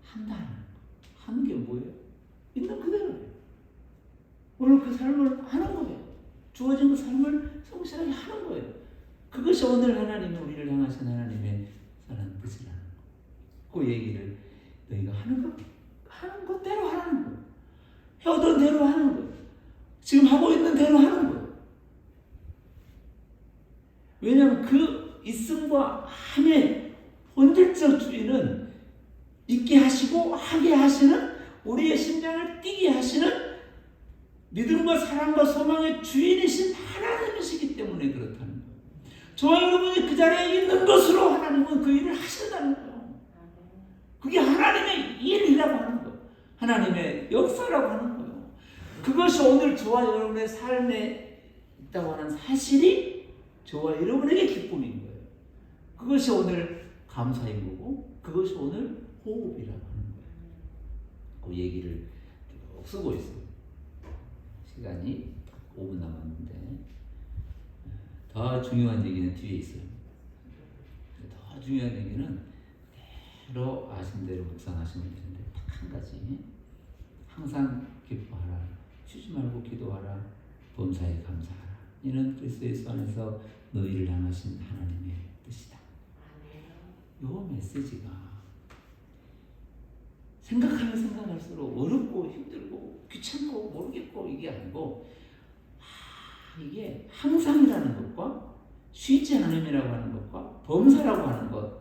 한다는 거. 하는 게 뭐예요? 있는 그대로예요. 오늘 그 삶을 하는 거예요. 주어진 그 삶을 성실하게 하는 거예요. 그것이 오늘 하나님이 우리를 향하신 하나님의 사랑의 뜻이라는 거. 그 얘기를 너희가 하는 것대로 하라는 거예요. 해오던 대로 하는 거예요. 지금 하고 있는 대로 하는 거예요. 왜냐하면 그 있음과 함의 본질적 주인은 있게 하시고 하게 하시는 우리의 심장을 뛰게 하시는 믿음과 사랑과 소망의 주인이신 하나님이시기 때문에 그렇다는 거예요. 저와 여러분이 그 자리에 있는 것으로 하나님은 그 일을 하신다는 거예요. 그게 하나님의 일이라고 하는 거예요. 하나님의 역사라고 하는 거예요. 그것이 오늘 저와 여러분의 삶에 있다고 하는 사실이 저와 여러분에게 기쁨인 거예요. 그것이 오늘 감사인 거고 그것이 오늘 호흡이라고 하는 거예요. 그 얘기를 쓰고 있어요. 시간이 5분 남았는데 더 중요한 얘기는 뒤에 있어요. 더 중요한 얘기는 대로 아신 대로 묵상하시면 되는데 딱 한 가지 항상 기뻐하라 쉬지 말고 기도하라 범사에 감사하라 이는 그리스도 예수 안에서 너희를 향하신 하나님의 뜻이다. 요 메시지가 생각하면 생각할수록 어렵고 힘들고 귀찮고 모르겠고 이게 아니고 이게 항상이라는 것과 쉬지 않음이라고 하는 것과 범사라고 하는 것,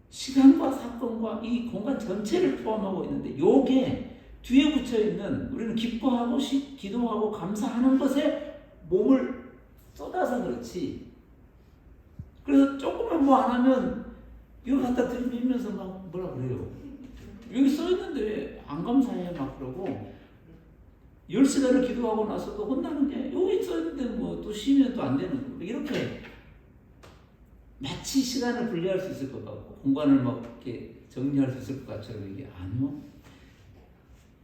시간과 사건과 이 공간 전체를 포함하고 있는데 요게 뒤에 붙여있는 우리는 기뻐하고 기도하고 감사하는 것에 몸을 쏟아서 그렇지. 그래서 조금만 뭐 안 하면 이거 갖다 들이밀면서 막 뭐라 그래요. 여기 써있는데 왜 안 감사해 막 그러고 10시간을 기도하고 나서도 혼나는 게 여기 써있는데 뭐 또 쉬면 또 안 되는 거 이렇게 마치 시간을 분리할 수 있을 것 같고 공간을 막 이렇게 정리할 수 있을 것 같처럼 이게 아니요.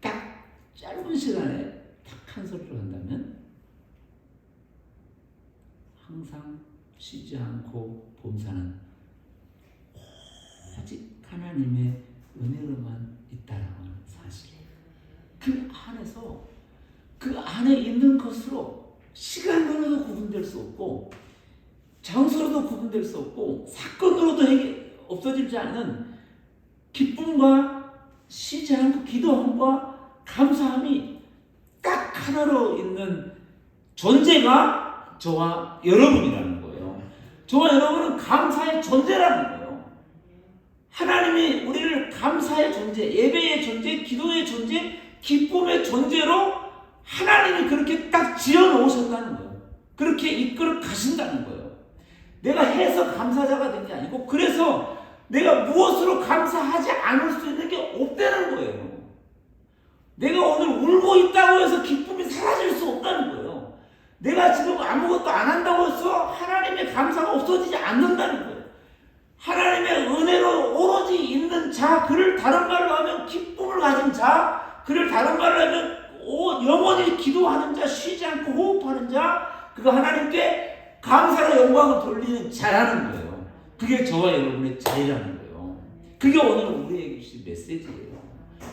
딱 짧은 시간에 딱 한 소리로 한다면 항상 쉬지 않고 범사는 오직 하나님의 은혜로만 있다라고 하는 사실. 그 안에서 그 안에 있는 것으로 시간으로도 구분될 수 없고 장소로도 구분될 수 없고 사건으로도 없어지지 않는 기쁨과 쉬지 않고 기도함과 감사함이 딱 하나로 있는 존재가 저와 여러분이라는 거예요. 저와 여러분은 감사의 존재라는 거예요. 하나님이 우리를 감사의 존재, 예배의 존재, 기도의 존재, 기쁨의 존재로 하나님이 그렇게 딱 지어 놓으셨다는 거예요. 그렇게 이끌어 가신다는 거예요. 내가 해서 감사자가 된 게 아니고 그래서 내가 무엇으로 감사하지 않을 수 있는 게 없다는 거예요. 내가 오늘 울고 있다고 해서 기쁨이 사라질 수 없다는 거예요. 내가 지금 아무것도 안 한다고 해서 하나님의 감사가 없어지지 않는다는 거예요. 하나님의 은혜로 오로지 있는 자, 그를 다른 말로 하면 기쁨을 가진 자, 그를 다른 말로 하면 영원히 기도하는 자, 쉬지 않고 호흡하는 자, 그가 하나님께 감사로 영광을 돌리는 자라는 거예요. 그게 저와 여러분의 자유라는 거예요. 그게 오늘 우리에게 주신 메시지예요.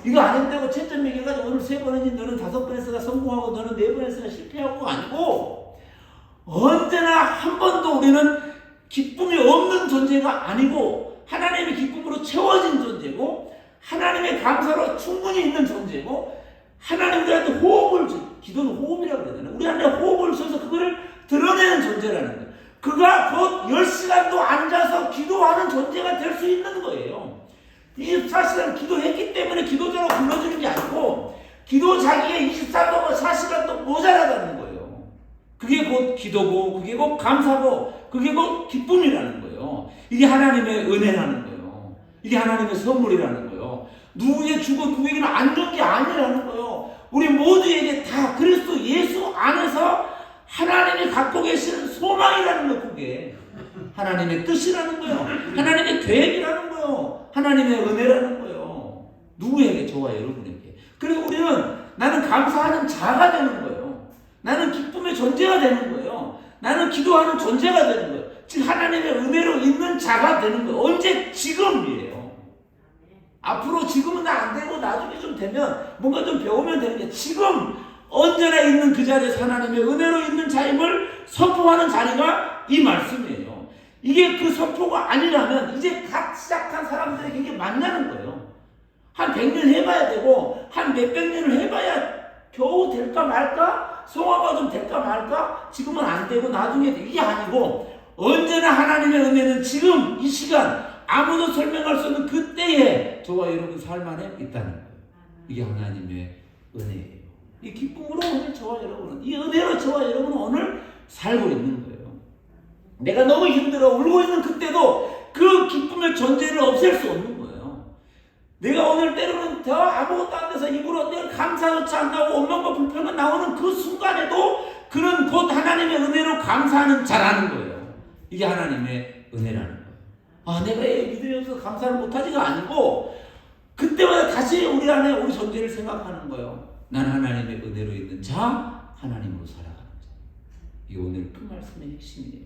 이거 안 했다고 채점 매겨가지고 오늘 3번 했니 너는 5번 했으가 성공하고 너는 4번 했으가 실패하고 아니고 언제나 한 번도 우리는 기쁨이 없는 존재가 아니고 하나님의 기쁨으로 채워진 존재고 하나님의 감사로 충분히 있는 존재고 하나님들한테 호흡을 기도는 호흡이라고 그러잖아요. 우리한테 호흡을 줘서 그거를 드러내는 존재라는 거예요. 그가 곧 10시간도 앉아서 기도하는 존재가 될 수 있는 거예요. 24시간 기도했기 때문에 기도자로 불러주는 게 아니고 기도 자기가 24시간 4시간도 모자라다는 거예요. 그게 곧 기도고 그게 곧 감사고 그게 곧 기쁨이라는 거예요. 이게 하나님의 은혜라는 거예요. 이게 하나님의 선물이라는 거예요. 누구에게 주고 누구에게는 안 준 게 아니라는 거예요. 우리 모두에게 다 그리스도 예수 안에서 하나님이 갖고 계시는 소망이라는 거 그게 하나님의 뜻이라는 거예요. 하나님의 계획이라는 거예요. 하나님의 은혜라는 거예요. 누구에게? 저와 여러분에게. 그리고 우리는 나는 감사하는 자가 되는 거예요. 나는 기쁨의 존재가 되는 거예요. 나는 기도하는 존재가 되는 거예요. 즉 하나님의 은혜로 있는 자가 되는 거예요. 언제? 지금이에요. 앞으로 지금은 안 되고 나중에 좀 되면 뭔가 좀 배우면 되는 게 지금 언제나 있는 그 자리에서 하나님의 은혜로 있는 자임을 선포하는 자리가 이 말씀이에요. 이게 그 선포가 아니라면 이제 갓 시작한 사람들에게 이게 맞냐는 거예요. 한 100년 해봐야 되고 한 몇백 년을 해봐야 겨우 될까 말까? 성화가 좀 될까 말까? 지금은 안 되고 나중에 돼. 이게 아니고 언제나 하나님의 은혜는 지금 이 시간 아무도 설명할 수 없는 그때에 저와 여러분 삶 안에 있다는 거예요. 이게 하나님의 은혜예요. 이 기쁨으로 오늘 저와 여러분은 이 은혜로 저와 여러분은 오늘 살고 있는 거예요. 내가 너무 힘들어 울고 있는 그때도 그 기쁨의 존재를 없앨 수 없는 거예요. 내가 오늘 때로는 더 아무것도 안 돼서 입으로 내가 감사조차 안 나오고 원망과 불평가 나오는 그 순간에도 그는 곧 하나님의 은혜로 감사하는 자라는 거예요. 이게 하나님의 은혜라는 거예요. 내가 믿음이 없어서 감사를 못하지가 아니고 그때마다 다시 우리 안에 우리 존재를 생각하는 거예요. 난 하나님의 은혜로 있는 자, 하나님으로 살아가는 자. 이게 오늘 그 말씀의 핵심이에요.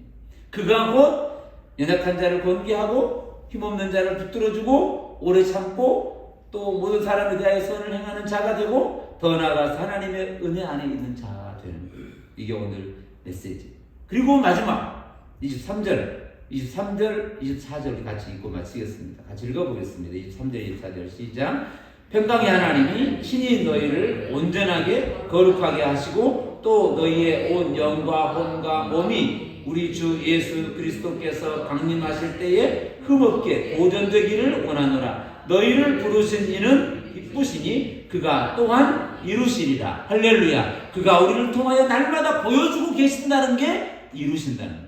그가 곧 연약한 자를 권기하고 힘없는 자를 붙들어주고 오래 참고 또 모든 사람에 대하여 선을 행하는 자가 되고 더 나아가서 하나님의 은혜 안에 있는 자가 되는 거예요. 이게 오늘 메시지. 그리고 마지막 23절 23절, 24절 같이 읽고 마치겠습니다. 같이 읽어보겠습니다. 23절, 24절 시작. 평강의 하나님이 친히 너희를 온전하게 거룩하게 하시고 또 너희의 온 영과 혼과 몸이 우리 주 예수 그리스도께서 강림하실 때에 흠없게 보존되기를 원하노라. 너희를 부르신 이는 기쁘시니 그가 또한 이루시리라. 할렐루야. 그가 우리를 통하여 날마다 보여주고 계신다는 게 이루신다는 거예요.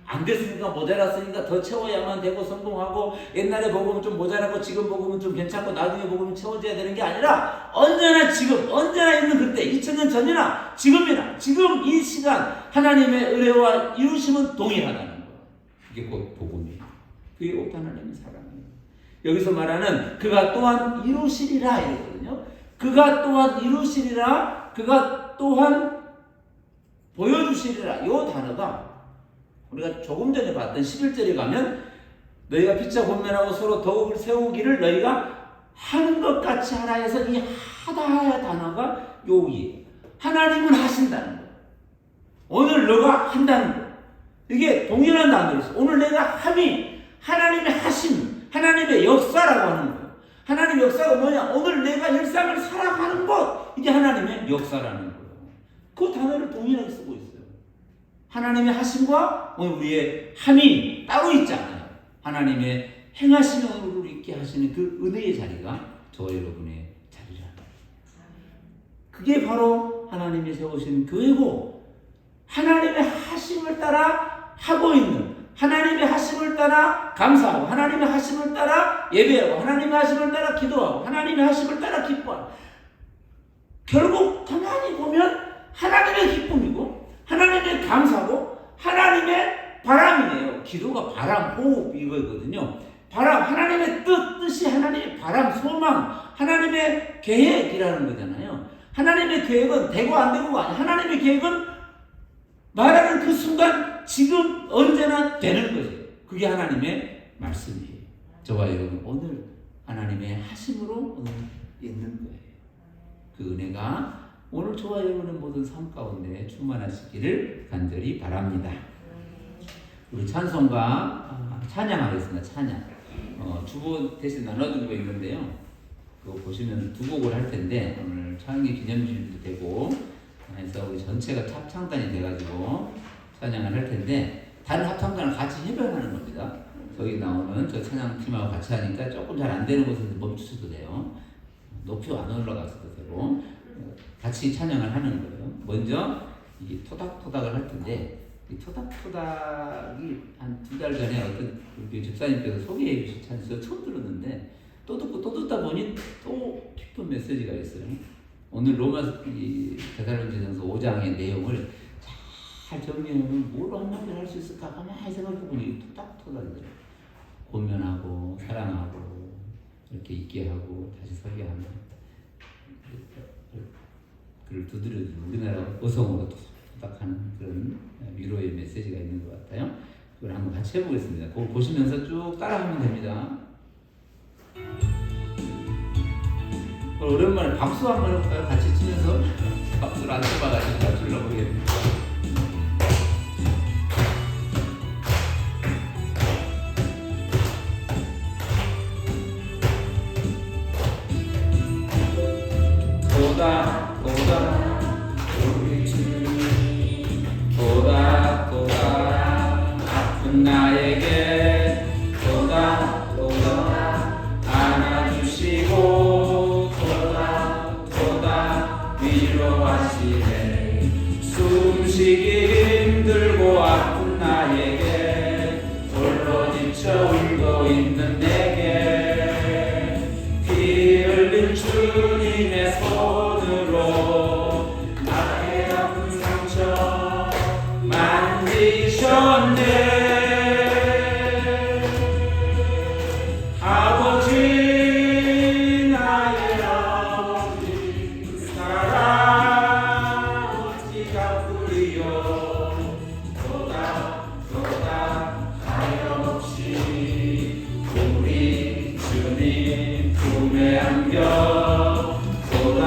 안 됐으니까 모자랐으니까 더 채워야만 되고 성공하고, 옛날에 복음은 좀 모자라고 지금 복음은 좀 괜찮고 나중에 복음은 채워져야 되는 게 아니라 언제나 지금, 언제나 있는 그때, 2000년 전이나 지금이나 지금 이 시간 하나님의 은혜와 이루심은 동일하다는 거예요. 그게 곧 복음이에요. 그게 곧 하나님의 사랑이에요. 여기서 말하는 그가 또한 이루시리라 이거거든요. 그가 또한 이루시리라, 그가 또한 보여주시리라. 이 단어가 우리가 조금 전에 봤던 11절에 가면 너희가 피차 권면하고 서로 더욱을 세우기를 너희가 하는 것 같이 하라 해서 이 하다의 단어가 여기에요. 하나님은 하신다는 거예요. 오늘 너가 한다는 거예요. 이게 동일한 단어였어요. 오늘 내가 함이 하나님의 하심, 하나님의 역사라고 하는 거예요. 하나님의 역사가 뭐냐? 오늘 내가 일상을 살아가는 것, 이게 하나님의 역사라는 거예요. 그 단어를 동일하게 쓰고 있어요. 하나님의 하심과 우리의 함이 따로 있지 않아요. 하나님의 행하심으로 있게 하시는 그 은혜의 자리가 저와 여러분의 자리라는 거예요. 그게 바로 하나님이 세우신 교회고, 하나님의 하심을 따라 하고 있는, 하나님의 하심을 따라 감사하고, 하나님의 하심을 따라 예배하고, 하나님의 하심을 따라 기도하고, 하나님의 하심을 따라 기뻐하고, 결국 가만히 보면 하나님의 기쁨이고 하나님의 감사고 하나님의 바람이네요. 기도가 바람, 호흡 이거거든요. 바람, 하나님의 뜻이 하나님의 바람, 소망, 하나님의 계획이라는 거잖아요. 하나님의 계획은 되고 안 되고가 아니에요. 하나님의 계획은 말하는 그 순간 지금 언제나 되는 거죠. 그게 하나님의 말씀이에요. 저와 여러분 오늘 하나님의 하심으로 오늘 있는 거예요. 그 은혜가 오늘 저와 여러분의 모든 삶 가운데 충만하시기를 간절히 바랍니다. 우리 찬송가 찬양하겠습니다. 찬양. 주보 대신 나눠주고 있는데요. 그거 보시면 두 곡을 할 텐데 오늘 창립 기념일도 되고 해서 우리 전체가 합창단이 돼가지고 찬양을 할 텐데 다른 합창단을 같이 협연하는 겁니다. 거기 나오는 저 찬양팀하고 같이 하니까 조금 잘 안 되는 곳은 멈추셔도 돼요. 높이 안 올라가셔도 되고 같이 찬양을 하는 거예요. 먼저 이 토닥토닥을 할 텐데 이 토닥토닥이 한 2달 전에 어떤 우리 집사님께서 소개해 주신 찬송 처음 들었는데 또 듣고 또 듣다 보니 또 깊은 메시지가 있어요. 오늘 데살로니가전서 5장의 내용을 잘 정리하면 뭐로 한마디를 할 수 있을까 가만히 생각해 보니 토닥토닥이더라고요. 권면하고 사랑하고 이렇게 있게 하고 다시 서게 하면 그를 두드려주는 우리나라 어성으로 토닥하는 그런 위로의 메시지가 있는 것 같아요. 그걸 한번 같이 해보겠습니다. 그걸 보시면서 쭉 따라하면 됩니다. 오랜만에 박수 한번 해볼까요? 같이 치면서 박수를 안 쳐봐가지고 박수를 모르겠네요. 도다 우리 주님 도다 아픈 나에게 도다 안아주시고 도다 위로하시네. 숨쉬기 힘들고 아픈 나에게 홀로 지쳐 울고 있는 내게 피 흘린 주님의 손으로 나의 아픈 상처 만지셨네. 아버지 나의 아버지 사랑 어찌 갚으리요. 도다 하염없이 우리 주님 품에 안겨 도다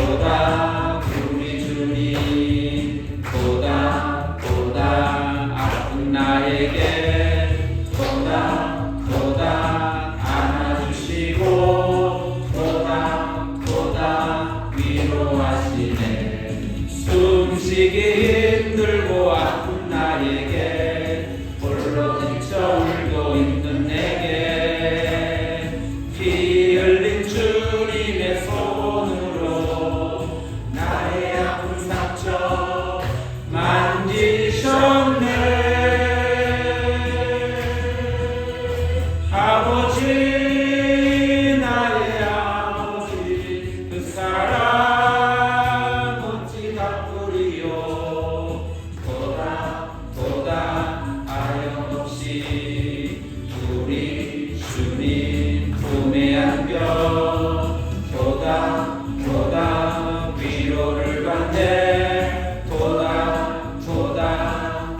도다 우리 주님 도다 아픈 나에게 도다 안아주시고 도다 위로하시네 숨쉬기 힘들고 아픈 나에게 홀로 지쳐 울고 있는 내게 피 흘린 주님의 손으로 나의 아픈 상처 만지셨네 아버지 나의 아버지 그 사랑 어찌 갚으리요 도다 하염없이 우리 주님 품에 안겨 도다 위로를 받네 도다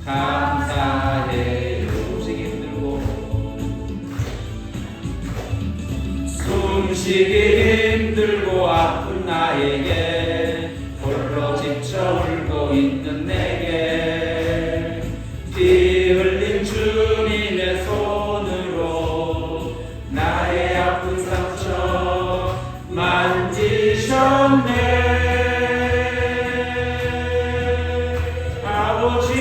감사해요 숨쉬기 힘들고 아픈 나에게 홀로 지쳐 울고 있는 내게 피 흘린 주님의 손으로 나의 아픈 상처 만지셨네 아버지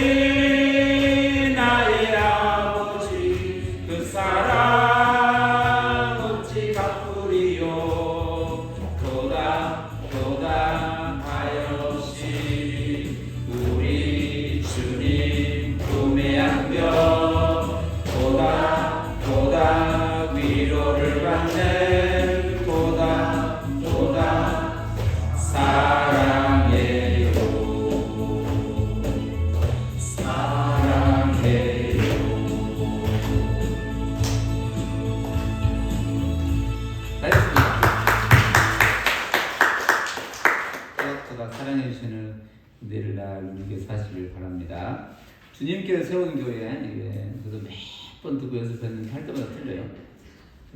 나의 아버지 그 사랑 어찌 갚으리요 도다 하여시 우리 주님 품에 안겨 도다 위로를 받네 도다 사랑해요 또다또다 사랑해주시는 은혜를 날 누리게 사시길 바랍니다. 주님께서 세운 교회 이게 저도 몇 번 듣고 연습했는데 할 때마다 틀려요.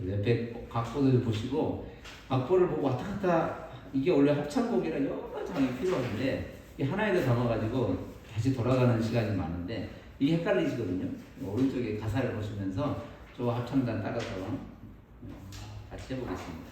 옆에 각보를 보시고 각보를 보고 왔다 갔다 이게 원래 합창곡이라 여러 장이 필요한데 이 하나에 더 담아가지고 다시 돌아가는 시간이 많은데 이게 헷갈리시거든요. 오른쪽에 가사를 보시면서 저 합창단 따라서 같이 해보겠습니다.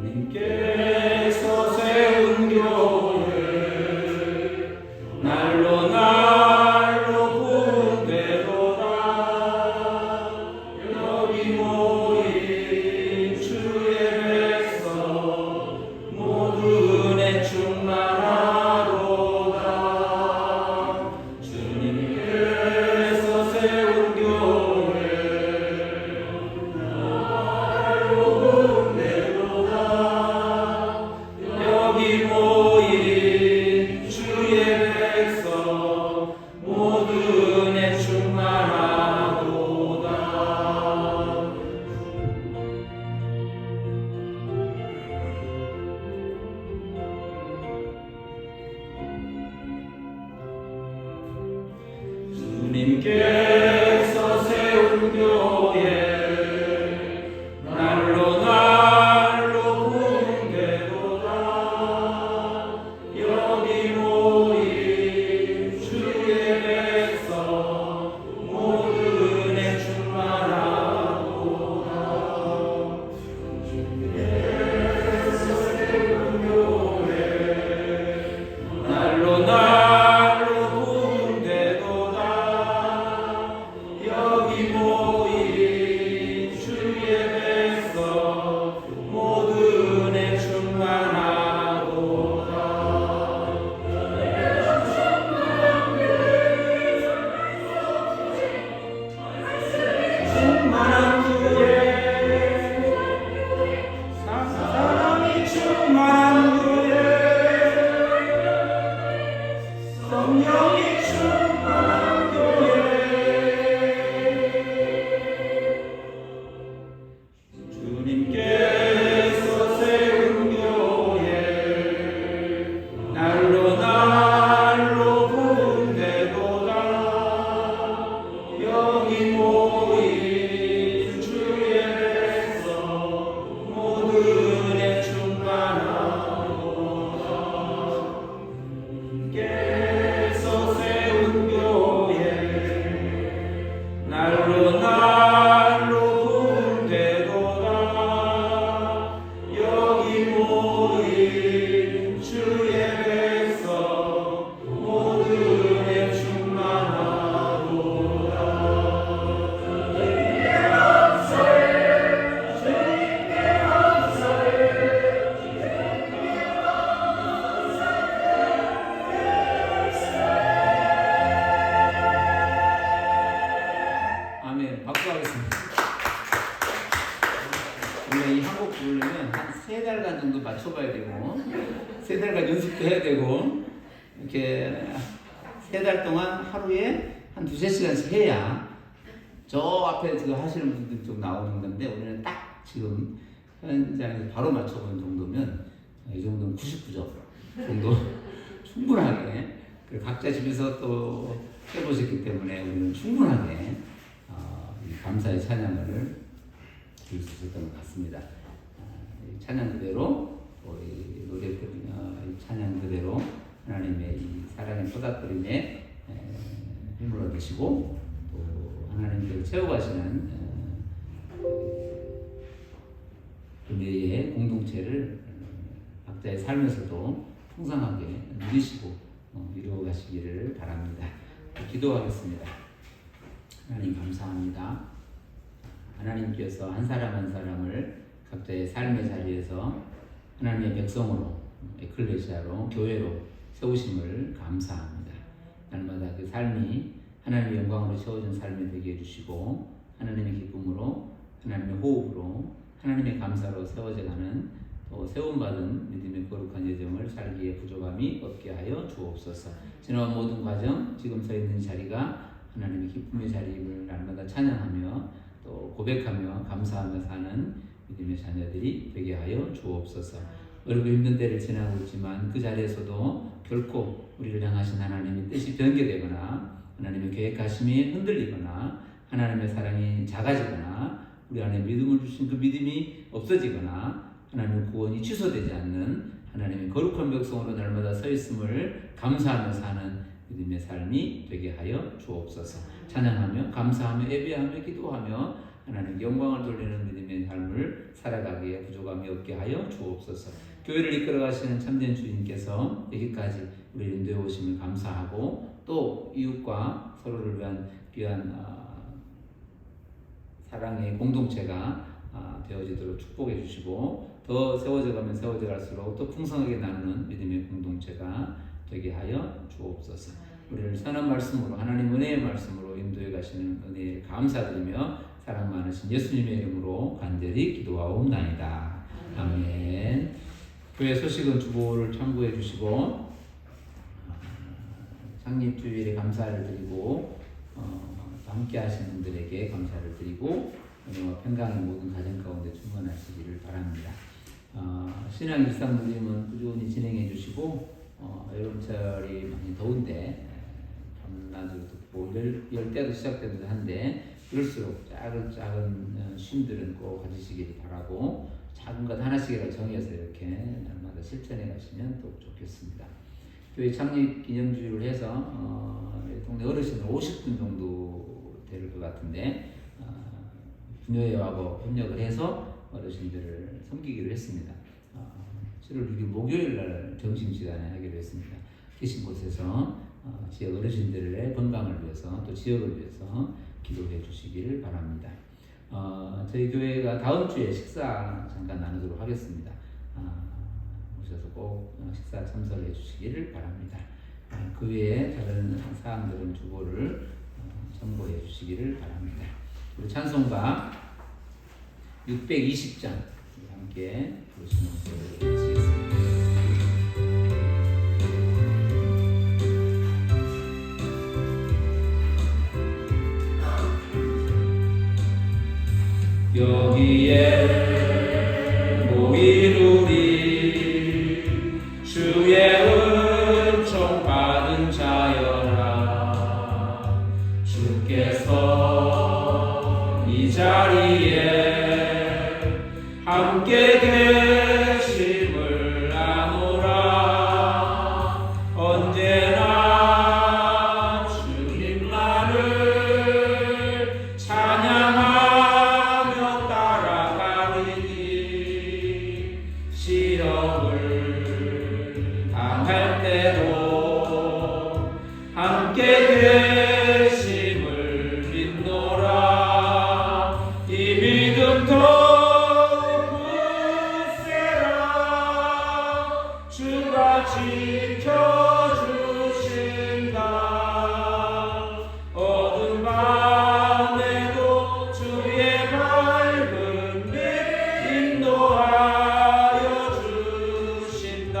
주님께 달간 연습도 해야 되고 이렇게 3달 동안 하루에 한 2~3시간씩 해야 저 앞에 지금 하시는 분들이 좀 나오는 건데 우리는 딱 지금 현장에서 바로 맞춰보는 정도면 이 정도는 99점 정도 충분하게 각자 집에서 또 해보셨기 때문에 우리는 충분하게 이 감사의 찬양을 드릴 수 있었던 것 같습니다. 이 찬양 그대로 우리 노래들 찬양 그대로 하나님의 이 사랑의 쏟아뜨림에 힘을 얻으시고 또 하나님께서 채워가시는 은혜의 공동체를 각자의 삶에서도 풍성하게 누리시고 이루어가시기를 바랍니다. 기도하겠습니다. 하나님 감사합니다. 하나님께서 한 사람 한 사람을 각자의 삶의 자리에서 하나님의 백성으로 에클레시아로 교회로 세우심을 감사합니다. 날마다 그 삶이 하나님의 영광으로 세워진 삶이 되게 해주시고 하나님의 기쁨으로 하나님의 호흡으로 하나님의 감사로 세워져가는 또 세움받은 믿음의 거룩한 여정을 살기에 부족함이 없게 하여 주옵소서. 지나온 모든 과정 지금 서 있는 자리가 하나님의 기쁨의 자리임을 날마다 찬양하며 또 고백하며 감사하며 사는 믿음의 자녀들이 되게 하여 주옵소서. 어렵고 힘든 때를 지나고 있지만 그 자리에서도 결코 우리를 향하신 하나님의 뜻이 변개되거나 하나님의 계획하심이 흔들리거나 하나님의 사랑이 작아지거나 우리 안에 믿음을 주신 그 믿음이 없어지거나 하나님의 구원이 취소되지 않는 하나님의 거룩한 백성으로 날마다 서 있음을 감사하며 사는 믿음의 삶이 되게 하여 주옵소서. 찬양하며 감사하며 예배하며 기도하며 하나님께 영광을 돌리는 믿음의 삶을 살아가기에 부족함이 없게 하여 주옵소서. 교회를 이끌어가시는 참된 주님께서 여기까지 우리를 인도해 오심을 감사하고 또 이웃과 서로를 위한 귀한 사랑의 공동체가 되어지도록 축복해 주시고 더 세워져가면 세워져갈수록 또 풍성하게 나누는 믿음의 공동체가 되게 하여 주옵소서. 우리를 선한 말씀으로 하나님 은혜의 말씀으로 인도해 가시는 은혜에 감사드리며 사랑 많으신 예수님의 이름으로 간절히 기도하옵나이다. 아멘. 교회 소식은 주보를 참고해 주시고 창립주일에 감사를 드리고 함께 하신 분들에게 감사를 드리고 은혜와 평강의 모든 가정 가운데 충만하시기를 바랍니다. 신앙 일상 누림은 꾸준히 진행해 주시고 여름철이 많이 더운데 밤낮으로 덥고 열대도 시작되기도 한데 그럴수록 작은 쉼들은 꼭 가지시기를 바라고 작은 것 하나씩이라도 정해서 이렇게 날마다 실천해 가시면 또 좋겠습니다. 교회 창립 기념주일을 해서 동네 어르신들 50분 정도 될 것 같은데 분여회하고 협력을 해서 어르신들을 섬기기로 했습니다. 7월 6일 목요일 날 점심시간에 하기로 했습니다. 계신 곳에서 지역 어르신들의 건강을 위해서 또 지역을 위해서 기도해 주시기를 바랍니다. 저희 교회가 다음 주에 식사 잠깐 나누도록 하겠습니다. 오셔서 꼭 식사 참석해 주시기를 바랍니다. 그 외에 다른 사항들은 주보를 참고해 주시기를 바랍니다. 우리 찬송가 620장 함께 부르시는 목소리를 드리겠습니다. 여기에 모인 우리 주의 은총 받은 자여라. 주께서 이 자리에 함께 계심을 아노라. 언제나 주님만을 찬양하며 따라가리니 시험을 당할 때도 함께 계심을 믿노라. 이 믿음 주가 지켜주신다. 어두운 밤에도 주의 밝은 빛 인도하여 주신다.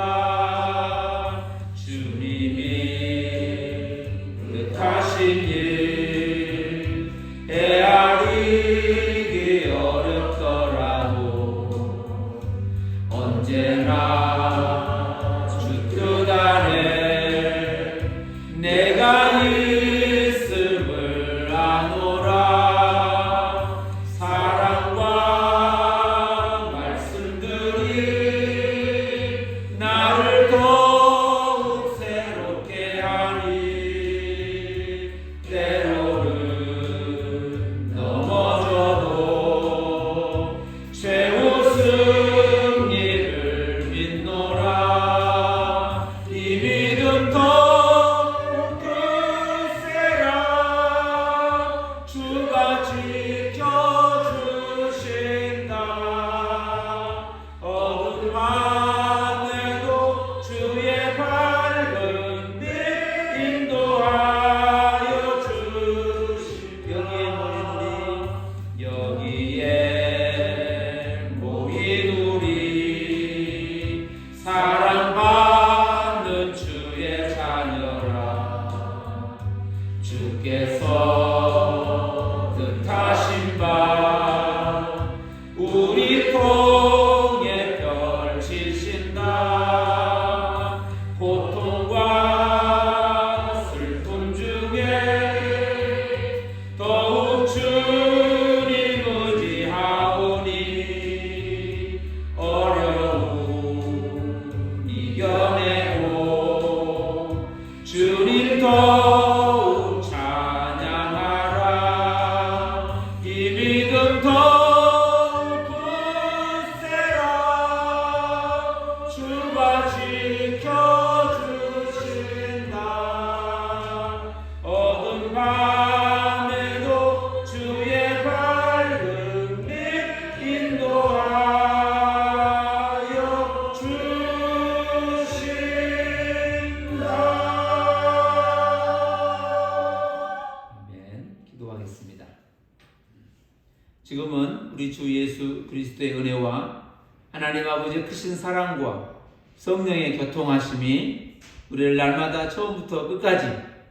지금은 우리 주 예수 그리스도의 은혜와 하나님 아버지의 크신 사랑과 성령의 교통하심이 우리를 날마다 처음부터 끝까지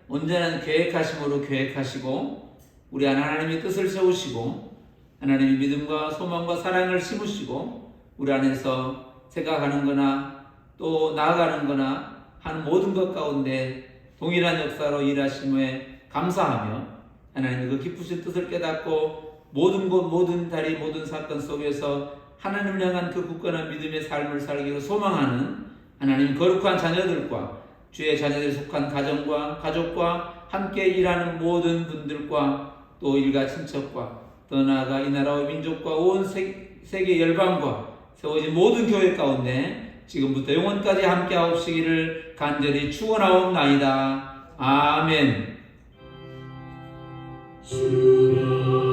온전한 계획하심으로 계획하시고 우리 안에 하나님의 뜻을 세우시고 하나님의 믿음과 소망과 사랑을 심으시고 우리 안에서 생각하는 거나 또 나아가는 거나 하는 모든 것 가운데 동일한 역사로 일하심에 감사하며 하나님의 그 기쁘신 뜻을 깨닫고 모든 것, 모든 다리, 모든 사건 속에서 하나님을 향한 그 굳건한 믿음의 삶을 살기로 소망하는 하나님 거룩한 자녀들과 주의 자녀들에 속한 가정과 가족과 함께 일하는 모든 분들과 또 일가 친척과 더 나아가 이 나라와 민족과 온 세계 열방과 세워진 모든 교회 가운데 지금부터 영원까지 함께 하옵시기를 간절히 축원하옵나이다. 아멘. 주여